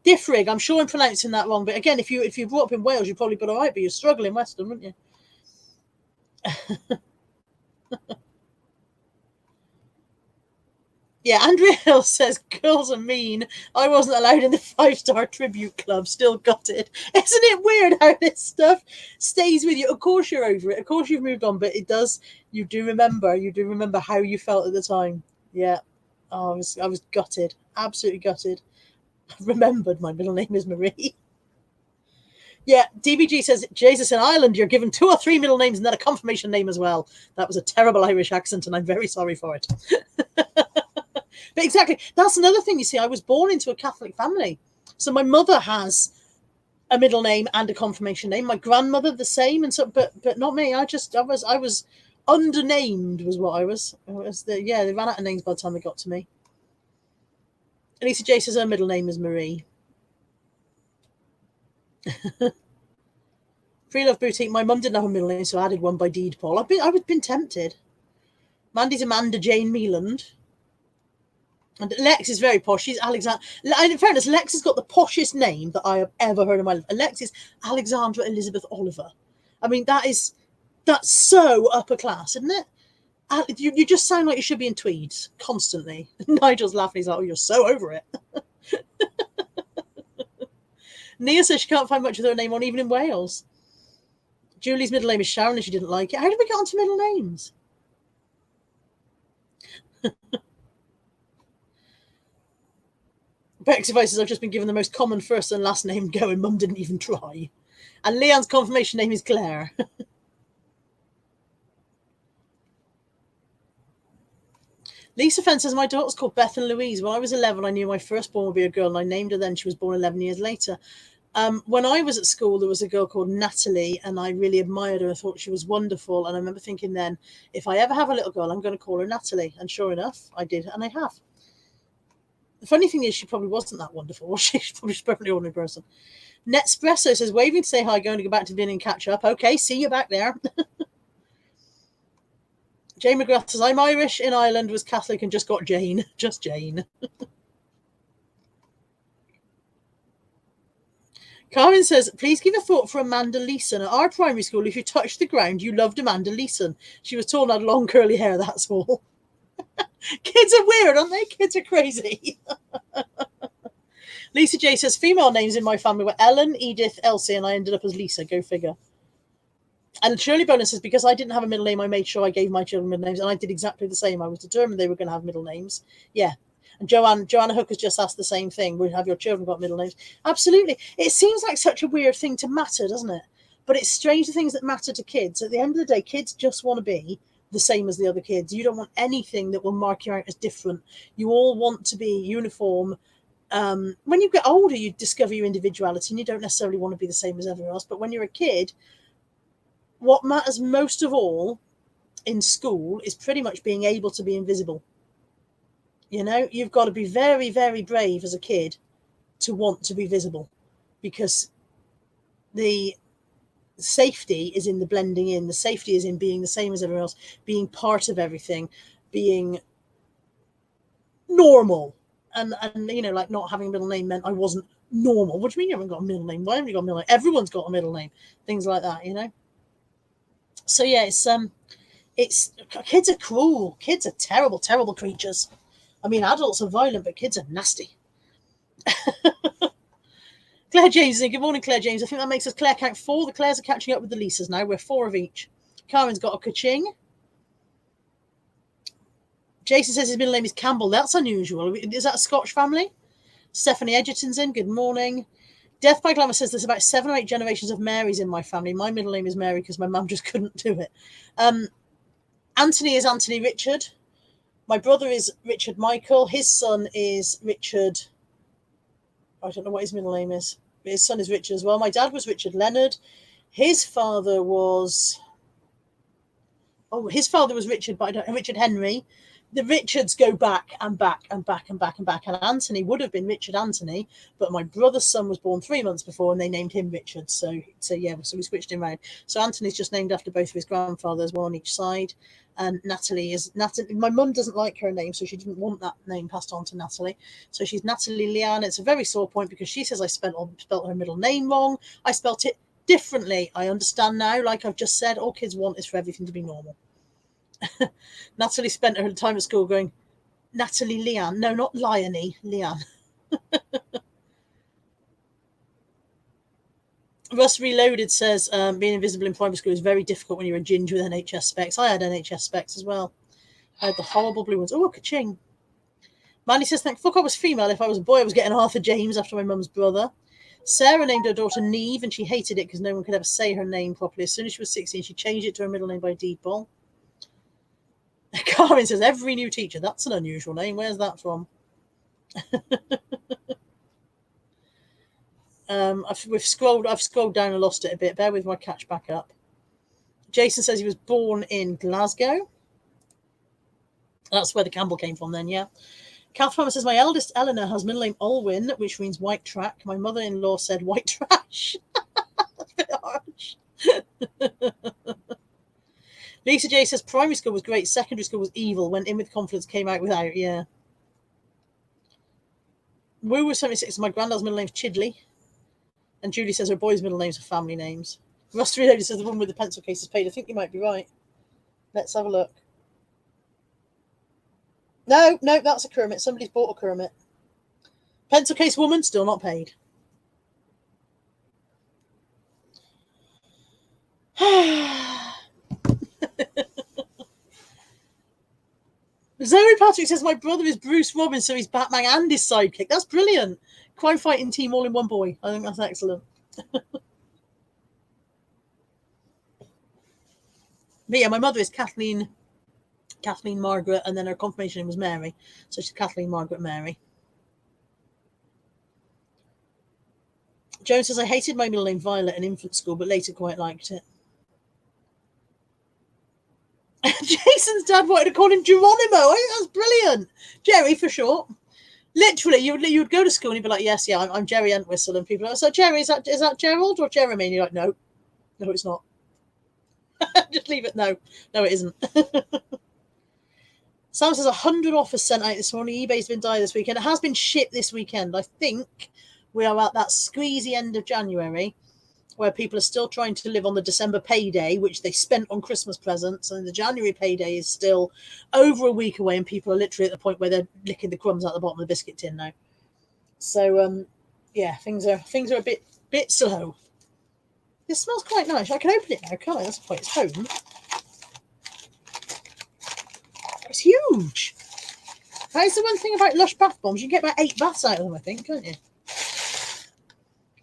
Diffrig. I'm sure I'm pronouncing that wrong, but again, if you brought up in Wales, you'd probably be all right, but you're struggling Western, wouldn't you? Yeah, Andrea Hill says, girls are mean. I wasn't allowed in the 5-star tribute club. Still got it. Isn't it weird how this stuff stays with you? Of course you're over it. Of course you've moved on, but it does. You do remember how you felt at the time. Yeah. Oh, I was gutted. Absolutely gutted. I remembered my middle name is Marie. Yeah, DBG says, Jesus in Ireland, you're given 2 or 3 middle names and then a confirmation name as well. That was a terrible Irish accent and I'm very sorry for it. But exactly, that's another thing. You see, I was born into a Catholic family, so my mother has a middle name and a confirmation name. My grandmother the same, and so, but not me. I was undernamed, was what I was. They ran out of names by the time they got to me. Elisa J says her middle name is Marie. Free Love Boutique. My mum didn't have a middle name, so I added one by deed, Paul. I've been tempted. Mandy's Amanda Jane Mealand. And Lex is very posh. She's Alexandra. In fairness, Lex has got the poshest name that I have ever heard in my life. Lex is Alexandra Elizabeth Oliver. I mean, that's so upper class, isn't it? You just sound like you should be in tweeds constantly. Nigel's laughing. He's like, oh, you're so over it. Nia says she can't find much of her name on, even in Wales. Julie's middle name is Sharon and she didn't like it. How did we get onto middle names? Bexify says, I've just been given the most common first and last name going. Mum didn't even try. And Leon's confirmation name is Claire. Lisa Fenn says, my daughter's called Beth and Louise. When I was 11, I knew my firstborn would be a girl, and I named her then. She was born 11 years later. When I was at school, there was a girl called Natalie, and I really admired her. I thought she was wonderful. And I remember thinking then, if I ever have a little girl, I'm going to call her Natalie. And sure enough, I did, and I have. The funny thing is, she probably wasn't that wonderful, was she? She's probably a perfectly ordinary person. Netspresso says, waving to say hi, going to go back to the inn and catch up. Okay, see you back there. Jane McGrath says, I'm Irish, in Ireland, was Catholic, and just got Jane. Just Jane. Carmen says, please give a thought for Amanda Leeson. At our primary school, if you touched the ground, you loved Amanda Leeson. She was tall and had long curly hair, that's all. Kids are weird, aren't they? Kids are crazy. Lisa J says, female names in my family were Ellen, Edith, Elsie, and I ended up as Lisa. Go figure. And Shirley Boland says, because I didn't have a middle name, I made sure I gave my children middle names, and I did exactly the same. I was determined they were going to have middle names. Yeah. And Joanna Hook has just asked the same thing. Would have your children got middle names? Absolutely. It seems like such a weird thing to matter, doesn't it? But it's strange, the things that matter to kids. At the end of the day, kids just want to be the same as the other kids. You don't want anything that will mark you out as different. You all want to be uniform. When you get older, you discover your individuality, and you don't necessarily want to be the same as everyone else. But when you're a kid, what matters most of all in school is pretty much being able to be invisible. You know, you've got to be very, very brave as a kid to want to be visible, because the safety is in the blending in. The safety is in being the same as everyone else, being part of everything, being normal. And you know, like not having a middle name meant I wasn't normal. What do you mean you haven't got a middle name? Why haven't you got a middle name? Everyone's got a middle name. Things like that, you know. So yeah, it's kids are cruel. Kids are terrible, terrible creatures. I mean, adults are violent, but kids are nasty. Claire James, good morning, Claire James. I think that makes us Claire count 4. The Claires are catching up with the Lisas now. We're 4 of each. Karen's got a ka-ching. Jason says his middle name is Campbell. That's unusual. Is that a Scotch family? Stephanie Edgerton's in. Good morning. Death by Glamour says there's about 7 or 8 generations of Marys in my family. My middle name is Mary because my mum just couldn't do it. Anthony is Anthony Richard. My brother is Richard Michael. His son is Richard. I don't know what his middle name is. His son is Richard as well. My dad was Richard Leonard. His father was... his father was Richard, but I don't know. Richard Henry. The Richards go back and back and back and back and back. And Anthony would have been Richard Anthony, but my brother's son was born 3 months before, and they named him Richard. So we switched him around. So Anthony's just named after both of his grandfathers, one on each side. And Natalie. My mum doesn't like her name, so she didn't want that name passed on to Natalie. So she's Natalie Leanne. It's a very sore point because she says I spelt her middle name wrong. I spelt it differently. I understand now, like I've just said, all kids want is for everything to be normal. Natalie spent her time at school going, Natalie Leanne. No, not Liony, Leanne. Russ Reloaded says being invisible in primary school is very difficult when you're a ginger with NHS specs. I had NHS specs as well. I had the horrible blue ones. Oh, ka-ching. Mandy says, thank fuck I was female. If I was a boy, I was getting Arthur James after my mum's brother. Sarah named her daughter Neve, and she hated it because no one could ever say her name properly. As soon as she was 16, she changed it to her middle name by default. Karin says, every new teacher. That's an unusual name. Where's that from? I've scrolled down and lost it a bit. Bear with my catch back up. Jason says he was born in Glasgow. That's where the Campbell came from then, yeah. Kath Farmer says, my eldest Eleanor has middle name Olwyn, which means white track. My mother-in-law said white trash. That's a bit harsh. Lisa J says, primary school was great. Secondary school was evil. Went in with confidence, came out without, yeah. Woo was 76. My granddad's middle name's Chidley. And Julie says her boys' middle names are family names. Russ Reloaded says the woman with the pencil case is paid. I think you might be right. Let's have a look. No, that's a Kermit. Somebody's bought a Kermit. Pencil case woman, still not paid. Zoe Patrick says, my brother is Bruce Robbins, so he's Batman and his sidekick. That's brilliant. Crime fighting team all in one boy. I think that's excellent. But yeah, my mother is Kathleen Margaret, and then her confirmation name was Mary. So she's Kathleen Margaret Mary. Joan says, I hated my middle name Violet in infant school, but later quite liked it. Jason's dad wanted to call him Geronimo. I think that's brilliant. Jerry for short. Literally, you would go to school and you'd be like, yes, yeah, I'm Jerry Entwistle, and people are like, so Jerry, is that Gerald or Jeremy? And you're like, no, it's not. Just leave it. No, it isn't. Sam says 100 offers sent out this morning. eBay's been dying this weekend. It has been shipped this weekend. I think We are at that squeezy end of January where people are still trying to live on the December payday, which they spent on Christmas presents, and the January payday is still over a week away, and people are literally at the point where they're licking the crumbs out the bottom of the biscuit tin now. So, yeah, things are a bit slow. This smells quite nice. I can open it now, can't I? That's the point. It's home. It's huge. That's the one thing about Lush bath bombs. You can get about 8 baths out of them, I think, can't you? Look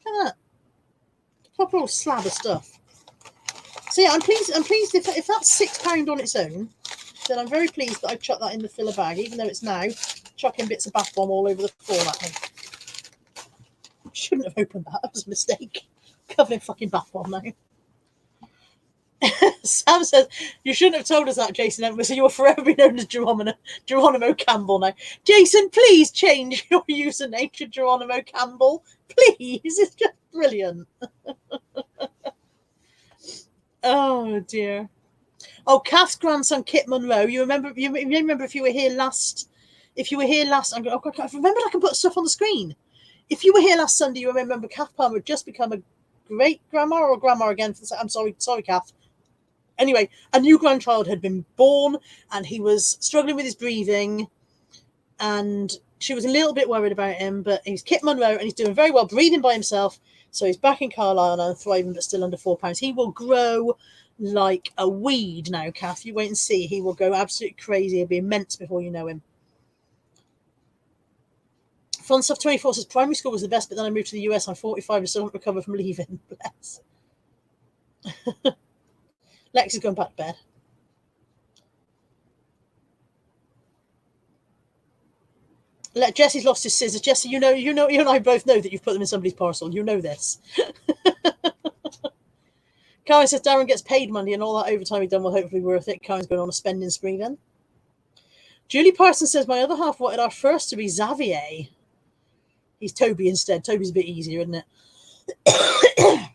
at that. Proper old slab of stuff. So yeah, I'm pleased if that's £6 on its own, then I'm very pleased that I've chucked that in the filler bag, even though it's now chucking bits of bath bomb all over the floor at me. Shouldn't have opened that. That was a mistake. Covered in fucking bath bomb now. Sam says, you shouldn't have told us that, Jason Edwards. You will forever be known as Geronimo Campbell now. Jason, please change your username to Geronimo Campbell. Please. It's just brilliant. Oh, dear. Oh, Kath's grandson, Kit Monroe. You remember if you were here last... I remember I can put stuff on the screen. If you were here last Sunday, you remember Kath Palmer had just become a great-grandma or grandma again. I'm sorry, Kath. Anyway, a new grandchild had been born, and he was struggling with his breathing, and she was a little bit worried about him, but he's Kit Monroe, and he's doing very well, breathing by himself, so he's back in Carlisle and thriving, but still under £4. He will grow like a weed now, Kath. You wait and see. He will go absolutely crazy. He'll be immense before you know him. Fun Stuff 24 says, primary school was the best, but then I moved to the US. I'm 45 and still haven't recovered from leaving. Bless. Lex is going back to bed. Jesse's lost his scissors. Jesse, you and I both know that you've put them in somebody's parcel. You know this. Karen says Darren gets paid money and all that overtime he's done will hopefully be worth it. Karen's going on a spending spree then. Julie Parsons says my other half wanted our first to be Xavier. He's Toby instead. Toby's a bit easier, isn't it?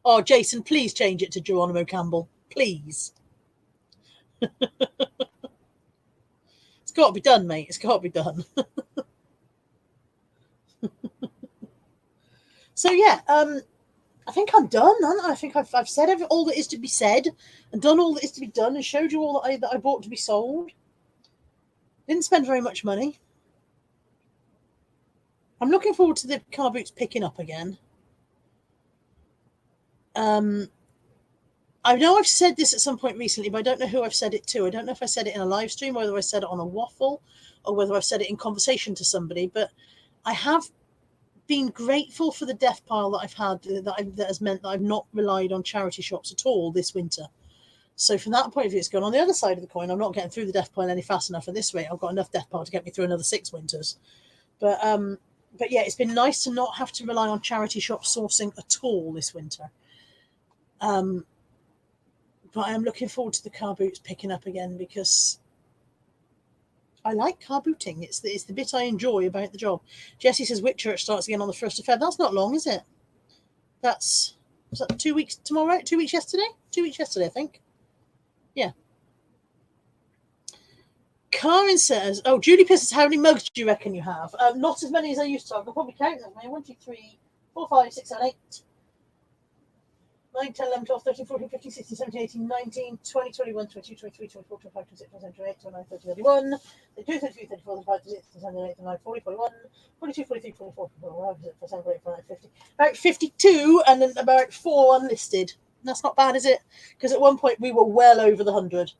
Oh, Jason, please change it to Geronimo Campbell. Please. It's got to be done, mate. It's got to be done. So, yeah, I think I'm done, haven't I? I think I've said all that is to be said and done all that is to be done and showed you all that I bought to be sold. Didn't spend very much money. I'm looking forward to the car boots picking up again. I know I've said this at some point recently, but I don't know who I've said it to. I don't know if I said it in a live stream, or whether I said it on a waffle, or whether I've said it in conversation to somebody. But I have been grateful for the death pile that I've had, that has meant that I've not relied on charity shops at all this winter. So from that point of view, it's gone on the other side of the coin. I'm not getting through the death pile any fast enough at this rate. I've got enough death pile to get me through another 6 winters. But yeah, it's been nice to not have to rely on charity shop sourcing at all this winter. But I am looking forward to the car boots picking up again because I like car booting. It's the bit I enjoy about the job. Jessie says Whitchurch starts again on the 1st of February. That's not long, is it? Was that 2 weeks tomorrow? 2 weeks yesterday? 2 weeks yesterday, I think. Yeah. Karen says, oh, Judy Pisses, how many mugs do you reckon you have? Not as many as I used to. I can probably count them. 1, 2, 3, 4, 5, 6, 7, 8. 9, 10, 11, 12, 13, 14, 15, 16, 17, 18, 19, 20, 21, 22, 23, 24, 25, 26, 27, 28, 29, 30, 31, 32, 33, 34, 35, 36, 37, 38, 39, 40, 41, 42, 43, 44, 45, 47, 48, 49, 50. About 52, and then about 4 unlisted. That's not bad, is it? Because at one point we were well over the 100.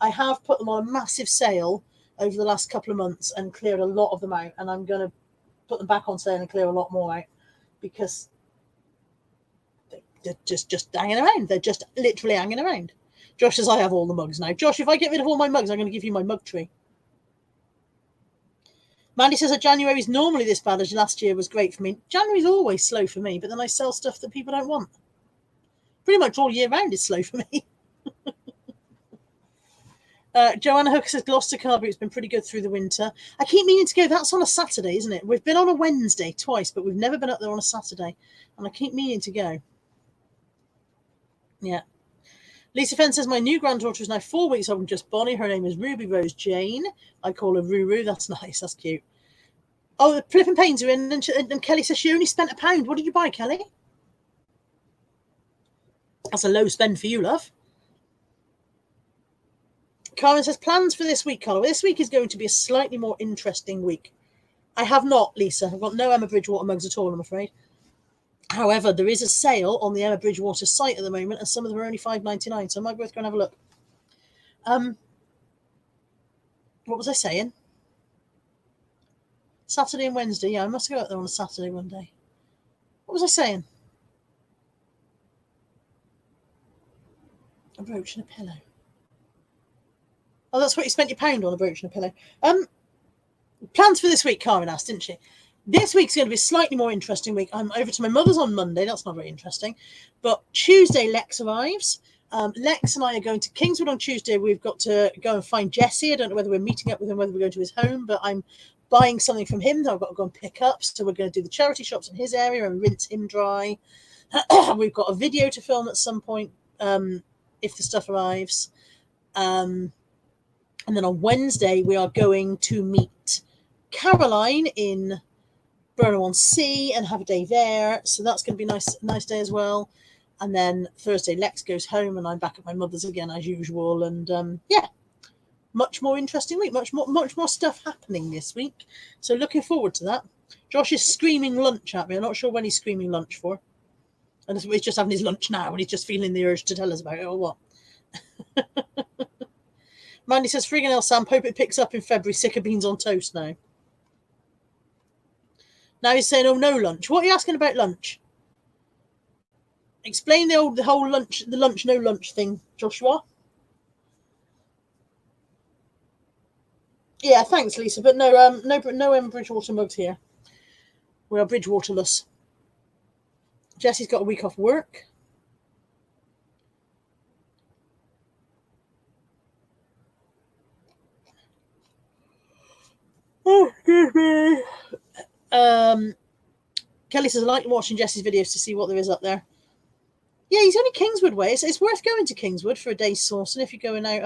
I have put them on a massive sale over the last couple of months and cleared a lot of them out, and I'm going to put them back on sale and clear a lot more out because they're just hanging around. They're just literally hanging around. Josh says I have all the mugs now. Josh, if I get rid of all my mugs, I'm going to give you my mug tree. Mandy says that January is normally this bad as last year was great for me. January's always slow for me, but then I sell stuff that people don't want. Pretty much all year round is slow for me. Joanna Hooker says Gloucester car boot's been pretty good through the winter. I keep meaning to go. That's on a Saturday, isn't it? We've been on a Wednesday twice, but we've never been up there on a Saturday. And I keep meaning to go. Yeah. Lisa Fenn says my new granddaughter is now 4 weeks old and just Bonnie. Her name is Ruby Rose Jane. I call her Ruru. That's nice. That's cute. Oh, the flipping pains are in, and Kelly says she only spent £1. What did you buy, Kelly? That's a low spend for you, love. Karen says, plans for this week, Carla. Well, this week is going to be a slightly more interesting week. I have not, Lisa. I've got no Emma Bridgewater mugs at all, I'm afraid. However, there is a sale on the Emma Bridgewater site at the moment, and some of them are only $5.99, so I might both go and have a look. What was I saying? Saturday and Wednesday. Yeah, I must go out there on a Saturday one day. What was I saying? A brooch and a pillow. Oh, that's what you spent your £1 on, a brooch and a pillow. Plans for this week, Karen asked, didn't she? This week's going to be a slightly more interesting week. I'm over to my mother's on Monday. That's not very interesting. But Tuesday, Lex arrives. Lex and I are going to Kingswood on Tuesday. We've got to go and find Jesse. I don't know whether we're meeting up with him, whether we're going to his home, but I'm buying something from him that I've got to go and pick up. So we're going to do the charity shops in his area and rinse him dry. We've got a video to film at some point if the stuff arrives. And then on Wednesday, we are going to meet Caroline in Burnham-on-Sea and have a day there. So that's going to be a nice day as well. And then Thursday, Lex goes home and I'm back at my mother's again as usual. And yeah, much more interesting week, much more stuff happening this week. So looking forward to that. Josh is screaming lunch at me. I'm not sure when he's screaming lunch for. And he's just having his lunch now and he's just feeling the urge to tell us about it or what. Mandy says, friggin' hell, Sam, hope it picks up in February. Sick of beans on toast now. Now he's saying, oh, no lunch. What are you asking about lunch? Explain the whole lunch, no lunch thing, Joshua. Yeah, thanks, Lisa. But no Bridgewater mugs here. We are Bridgewaterless. Jesse's got a week off work. Oh, excuse me. Kelly says, I like watching Jesse's videos to see what there is up there. Yeah, he's only Kingswood way. It's worth going to Kingswood for a day's sourcing if you're going out.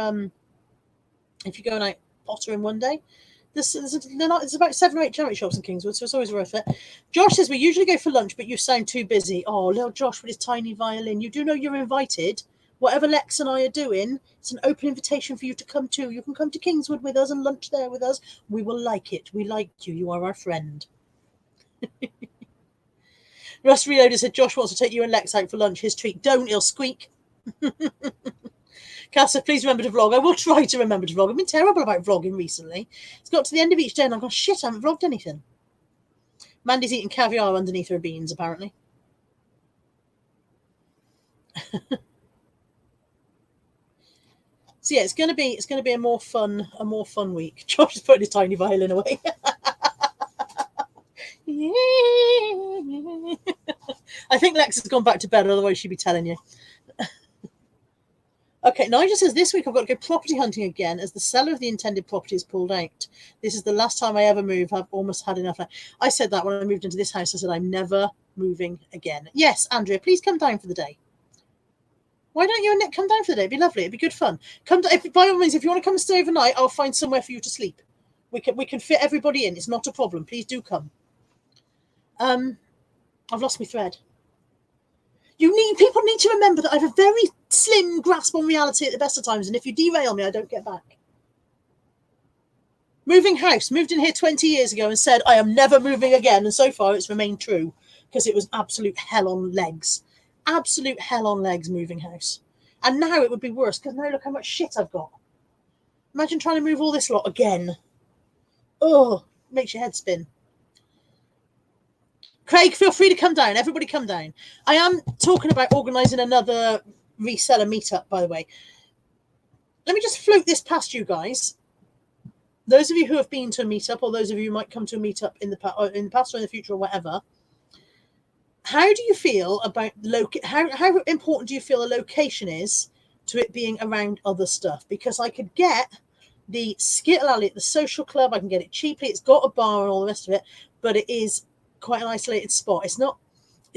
Pottering one day. There's about 7 or 8 charity shops in Kingswood, so it's always worth it. Josh says, we usually go for lunch, but you sound too busy. Oh, little Josh with his tiny violin. You do know you're invited. Whatever Lex and I are doing, it's an open invitation for you to come to. You can come to Kingswood with us and lunch there with us. We will like it. We like you. You are our friend. Russ Reloader said, Josh wants to take you and Lex out for lunch. His treat. Don't, he'll squeak. Cass said, please remember to vlog. I will try to remember to vlog. I've been terrible about vlogging recently. It's got to the end of each day and I've gone, shit, I haven't vlogged anything. Mandy's eating caviar underneath her beans, apparently. So yeah, it's gonna be a more fun week. Josh is putting his tiny violin away. I think Lex has gone back to bed, otherwise she'd be telling you. Okay, Nigel says, this week I've got to go property hunting again as the seller of the intended property is pulled out. This is the last time I ever move. I've almost had enough. I said that when I moved into this house. I said, I'm never moving again. Yes, Andrea, please come down for the day. Why don't you and Nick come down for the day? It'd be lovely. It'd be good fun. By all means, if you want to come and stay overnight, I'll find somewhere for you to sleep. We can fit everybody in. It's not a problem. Please do come. I've lost my thread. People need to remember that I have a very slim grasp on reality at the best of times, and if you derail me, I don't get back. Moving house. Moved in here 20 years ago and said I am never moving again, and so far it's remained true because it was absolute hell on legs. Absolute hell on legs moving house. And now it would be worse because now look how much shit I've got. Imagine trying to move all this lot again. Oh, makes your head spin. Craig, feel free to come down. Everybody come down. I am talking about organising another reseller meetup, by the way. Let me just float this past you guys. Those of you who have been to a meetup, or those of you who might come to a meetup in the past or in the future or whatever, how do you feel about how important do you feel a location is to it being around other stuff? Because I could get the Skittle Alley at the social club. I can get it cheaply. It's got a bar and all the rest of it, but it is quite an isolated spot. It's not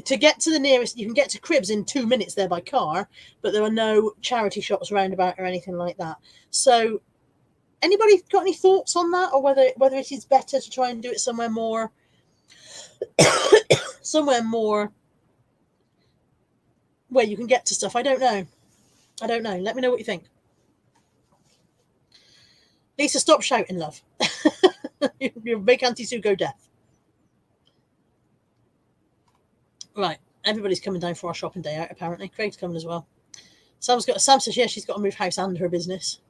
to get to the nearest. You can get to Cribs in 2 minutes there by car, but there are no charity shops around about or anything like that. So Anybody got any thoughts on that, or whether it is better to try and do it somewhere more where you can get to stuff? I don't know. Let me know what you think. Lisa, stop shouting, love. You're a big anti-Sue go deaf. Right, everybody's coming down for our shopping day out, apparently. Craig's coming as well. Sam says, yeah, she's got to move house and her business.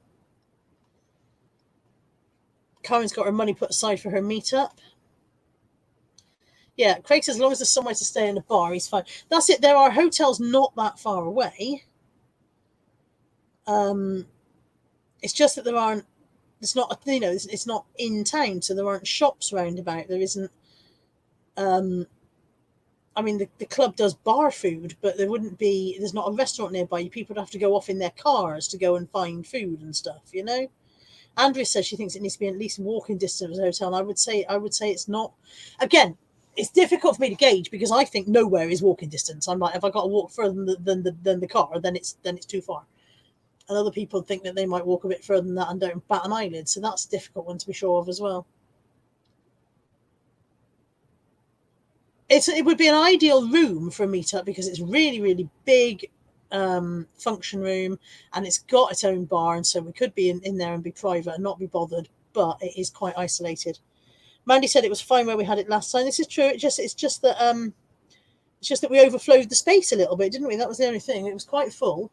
Karen's got her money put aside for her meetup. Yeah, Craig says as long as there's somewhere to stay in the bar, he's fine. That's it. There are hotels not that far away. It's just that there aren't. It's not, you know, it's not in town, so there aren't shops round about. There isn't. I mean, the club does bar food, but there's not a restaurant nearby. People would have to go off in their cars to go and find food and stuff, you know. Andrea says she thinks it needs to be at least walking distance of the hotel. And I would say it's not. Again, it's difficult for me to gauge because I think nowhere is walking distance. I'm like, if I got to walk further than the car, then it's too far. And other people think that they might walk a bit further than that and don't bat an eyelid. So that's a difficult one to be sure of as well. It would be an ideal room for a meetup because it's really, really big function room, and it's got its own bar, and so we could be in there and be private and not be bothered, but it is quite isolated. Mandy said it was fine where we had it last time. This is true. It's just that we overflowed the space a little bit, didn't we? That was the only thing. It was quite full.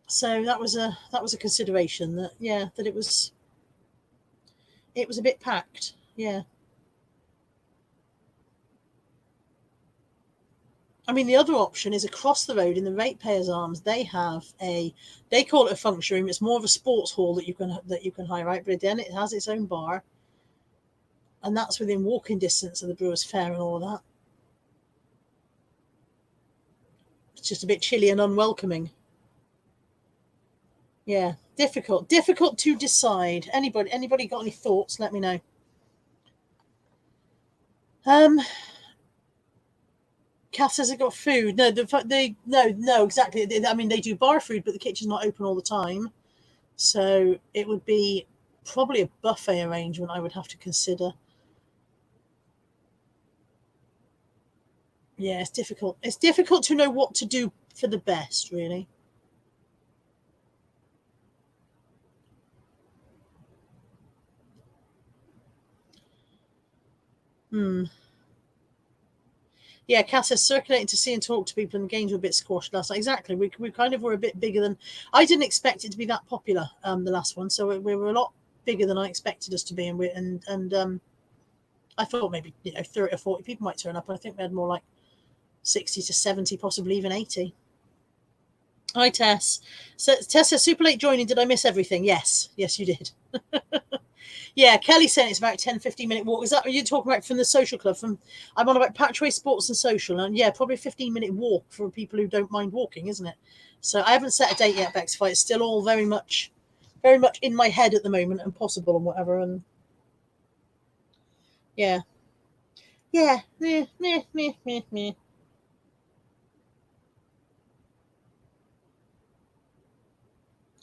So that was a consideration that it was a bit packed. Yeah. I mean, the other option is across the road in the Ratepayers Arms. They call it a function room. It's more of a sports hall that you can hire out, but then it has its own bar, and that's within walking distance of the Brewers Fair and all of that. It's just a bit chilly and unwelcoming. Yeah, difficult to decide. Anybody got any thoughts? Let me know. Kath says they got food. No, exactly. I mean, they do bar food, but the kitchen's not open all the time. So it would be probably a buffet arrangement I would have to consider. Yeah, it's difficult. It's difficult to know what to do for the best, really. Yeah, Cass says circulating to see and talk to people, and the games were a bit squashed last night. Exactly. We kind of were a bit bigger than I didn't expect it to be that popular. The last one, so we were a lot bigger than I expected us to be, and I thought maybe 30 or 40 people might turn up, and I think we had more like 60 to 70, possibly even 80. Hi, Tess. So Tess says super late joining. Did I miss everything? Yes, you did. Yeah, Kelly's saying it's about 10-15 minute walk. Is that what you're talking about from the social club? I'm on about Patchway Sports and Social, and yeah, probably a 15-minute walk for people who don't mind walking, isn't it? So I haven't set a date yet, Bexify. It's still all very much in my head at the moment and possible and whatever. And yeah.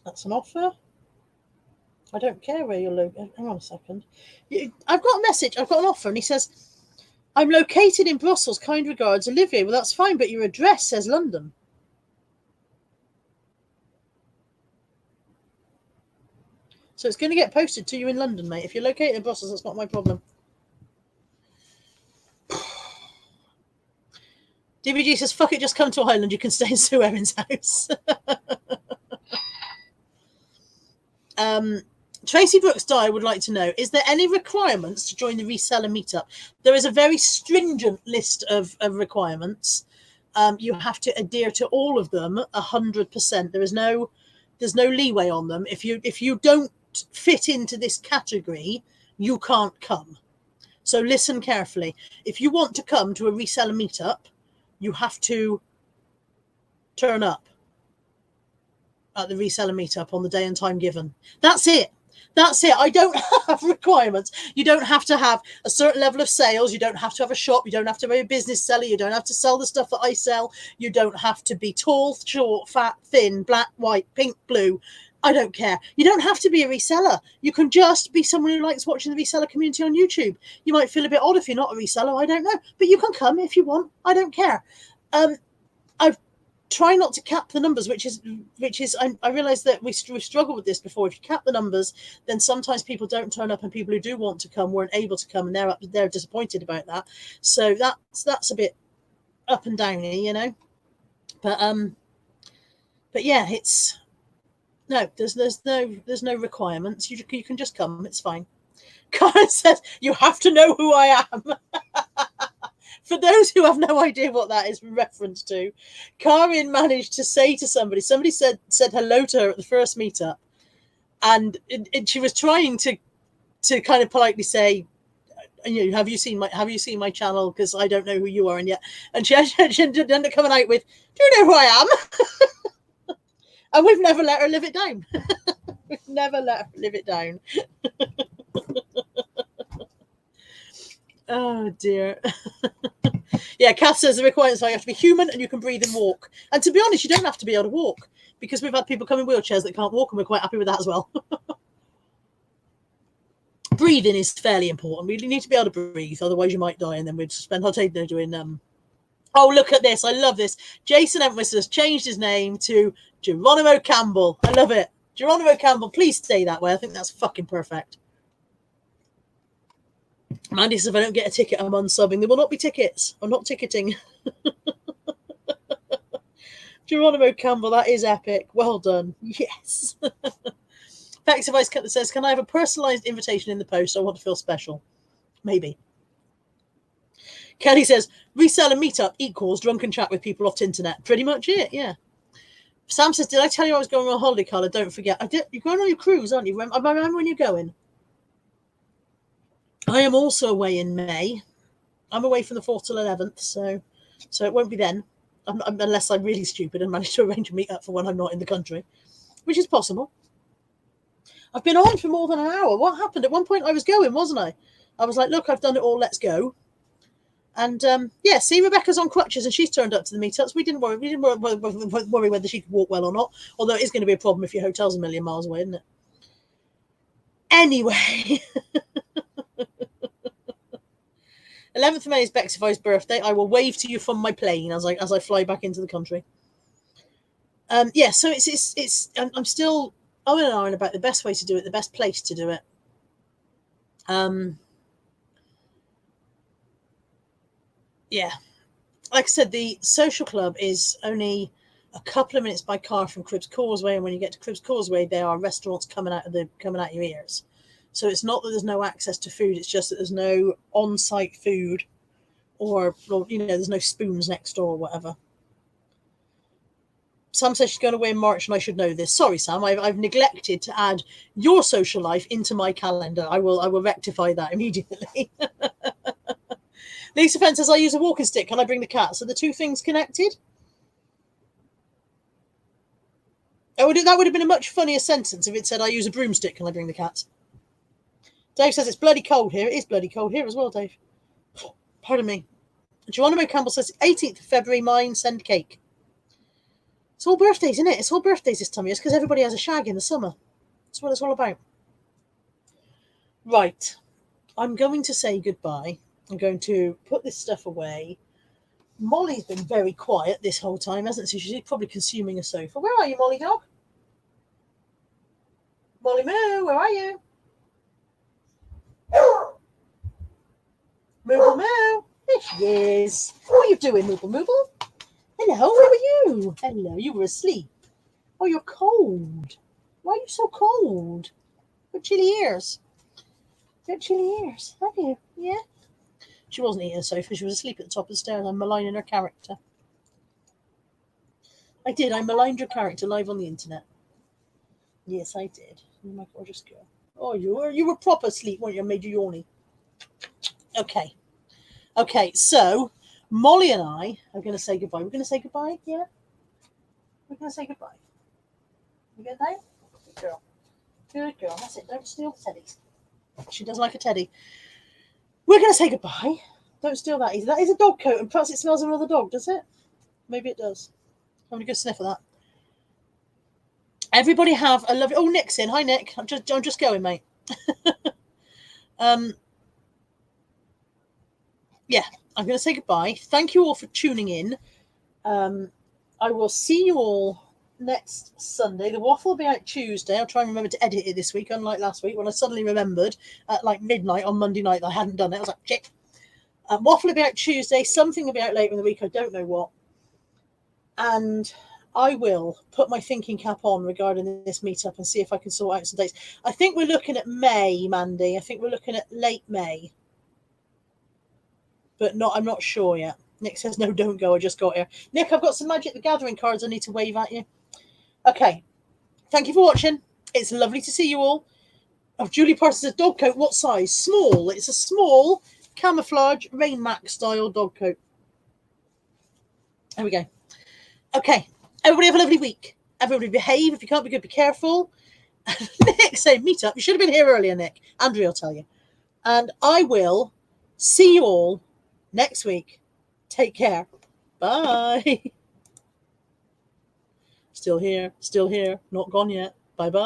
That's an offer. I don't care where you're located. Hang on a second. I've got a message. I've got an offer, and he says, I'm located in Brussels. Kind regards, Olivier. Well, that's fine, but your address says London. So it's going to get posted to you in London, mate. If you're located in Brussels, that's not my problem. DBG says, fuck it, just come to Ireland. You can stay in Sue Erin's house. Tracy Brooks Dyer would like to know, is there any requirements to join the reseller meetup? There is a very stringent list of requirements. You have to adhere to all of them 100%. There's no leeway on them. If you don't fit into this category, you can't come. So listen carefully. If you want to come to a reseller meetup, you have to turn up at the reseller meetup on the day and time given. That's it. I don't have requirements. You don't have to have a certain level of sales. You don't have to have a shop. You don't have to be a business seller. You don't have to sell the stuff that I sell. You don't have to be tall, short, fat, thin, black, white, pink, blue. I don't care. You don't have to be a reseller. You can just be someone who likes watching the reseller community on YouTube. You might feel a bit odd if you're not a reseller. I don't know. But you can come if you want. I don't care. I've try not to cap the numbers, which is I realize that we've struggled with this before. If you cap the numbers, then sometimes people don't turn up, and people who do want to come weren't able to come, and they're disappointed about that. So that's a bit up and downy, you know. But yeah, it's no, there's no requirements. You can just come. It's fine. Karen says you have to know who I am. For those who have no idea what that is reference to, Karin managed to say to somebody said hello to her at the first meetup, and she was trying to kind of politely say, you know, have you seen my channel, because I don't know who you are, and she ended up coming out with, do you know who I am? And we've never let her live it down. We've never let her live it down. Oh dear. Yeah, Kath says the requirements are you have to be human and you can breathe and walk. And to be honest, you don't have to be able to walk, because we've had people come in wheelchairs that can't walk, and we're quite happy with that as well. Breathing is fairly important. We need to be able to breathe, otherwise you might die, and then we'd spend our day doing oh, look at this. I love this. Jason Entwistle has changed his name to Geronimo Campbell. I love it. Geronimo Campbell, please stay that way. I think that's fucking perfect. Mandy says if I don't get a ticket, I'm unsubbing. There will not be tickets. I'm not ticketing. Geronimo Campbell, that is epic. Well done. Yes. Facts Advice says, can I have a personalised invitation in the post? I want to feel special. Maybe. Kelly says, Resell and meetup equals drunken chat with people off the internet. Pretty much it, yeah. Sam says, did I tell you I was going on a holiday, Carla? Don't forget. I did. You're going on your cruise, aren't you? I remember when you're going. I am also away in May. I'm away from the 4th till 11th, so it won't be then, unless I'm really stupid and manage to arrange a meetup for when I'm not in the country, which is possible. I've been on for more than an hour. What happened? At one point I was going, wasn't I? I was like, look, I've done it all. Let's go. And yeah, see, Rebecca's on crutches and she's turned up to the meetups. We didn't worry whether she could walk well or not, although it is going to be a problem if your hotel's a million miles away, isn't it? Anyway. 11th of May is Bexify's birthday. I will wave to you from my plane as I fly back into the country. Yeah, so I'm still and ahhing about the best way to do it, the best place to do it. Yeah, like I said, the social club is only a couple of minutes by car from Cribbs Causeway, and when you get to Cribbs Causeway, there are restaurants coming out your ears. So it's not that there's no access to food; it's just that there's no on-site food, or you know, there's no spoons next door or whatever. Sam says she's going away in March, and I should know this. Sorry, Sam, I've neglected to add your social life into my calendar. I will rectify that immediately. Lisa Fenn says, I use a walking stick. Can I bring the cat? So the two things connected? That would have been a much funnier sentence if it said, I use a broomstick. Can I bring the cats? Dave says, it's bloody cold here. It is bloody cold here as well, Dave. Pardon me. Geronimo Campbell says, 18th of February, mine, send cake. It's all birthdays, isn't it? It's all birthdays this time of year. It's because everybody has a shag in the summer. That's what it's all about. Right. I'm going to say goodbye. I'm going to put this stuff away. Molly's been very quiet this whole time, hasn't she? She's probably consuming a sofa. Where are you, Molly dog? Molly Moo, where are you? Mooble Moo. There she is. What are you doing, Mooble Mooble? Hello, where were you? Hello, you were asleep. Oh, you're cold. Why are you so cold? Got chilly ears. Got chilly ears, have you? Yeah. She wasn't eating a sofa. She was asleep at the top of the stairs. I'm maligning her character. I did. I maligned your character live on the internet. Yes, I did. Oh, my gorgeous girl. Oh, you were proper asleep, weren't you? I made you yawny. Okay, so Molly and I are going to say goodbye. We're going to say goodbye, yeah? We're going to say goodbye. You good now? Good girl. Good girl. That's it. Don't steal the teddies. She does like a teddy. We're going to say goodbye. Don't steal that either. That is a dog coat, and perhaps it smells of another dog, does it? Maybe it does. I'm going to go sniff of that. Everybody have a lovely. Oh, Nick's in. Hi, Nick. I'm just going, mate. Yeah, I'm going to say goodbye. Thank you all for tuning in. I will see you all next Sunday. The waffle will be out Tuesday. I'll try and remember to edit it this week, unlike last week when I suddenly remembered at like midnight on Monday night that I hadn't done it. I was like, shit. Waffle will be out Tuesday. Something will be out later in the week. I don't know what. And I will put my thinking cap on regarding this meetup and see if I can sort out some dates. I think we're looking at May, Mandy. I think we're looking at late May. But I'm not sure yet. Nick says, no, don't go. I just got here. Nick, I've got some Magic the Gathering cards I need to wave at you. Okay. Thank you for watching. It's lovely to see you all. Oh, Julie Parsons says, dog coat, what size? Small. It's a small camouflage Rain Mac style dog coat. There we go. Okay. Everybody have a lovely week. Everybody behave. If you can't be good, be careful. Nick saying, meet up. You should have been here earlier, Nick. Andrea will tell you. And I will see you all next week. Take care. Bye. Still here. Not gone yet. Bye-bye.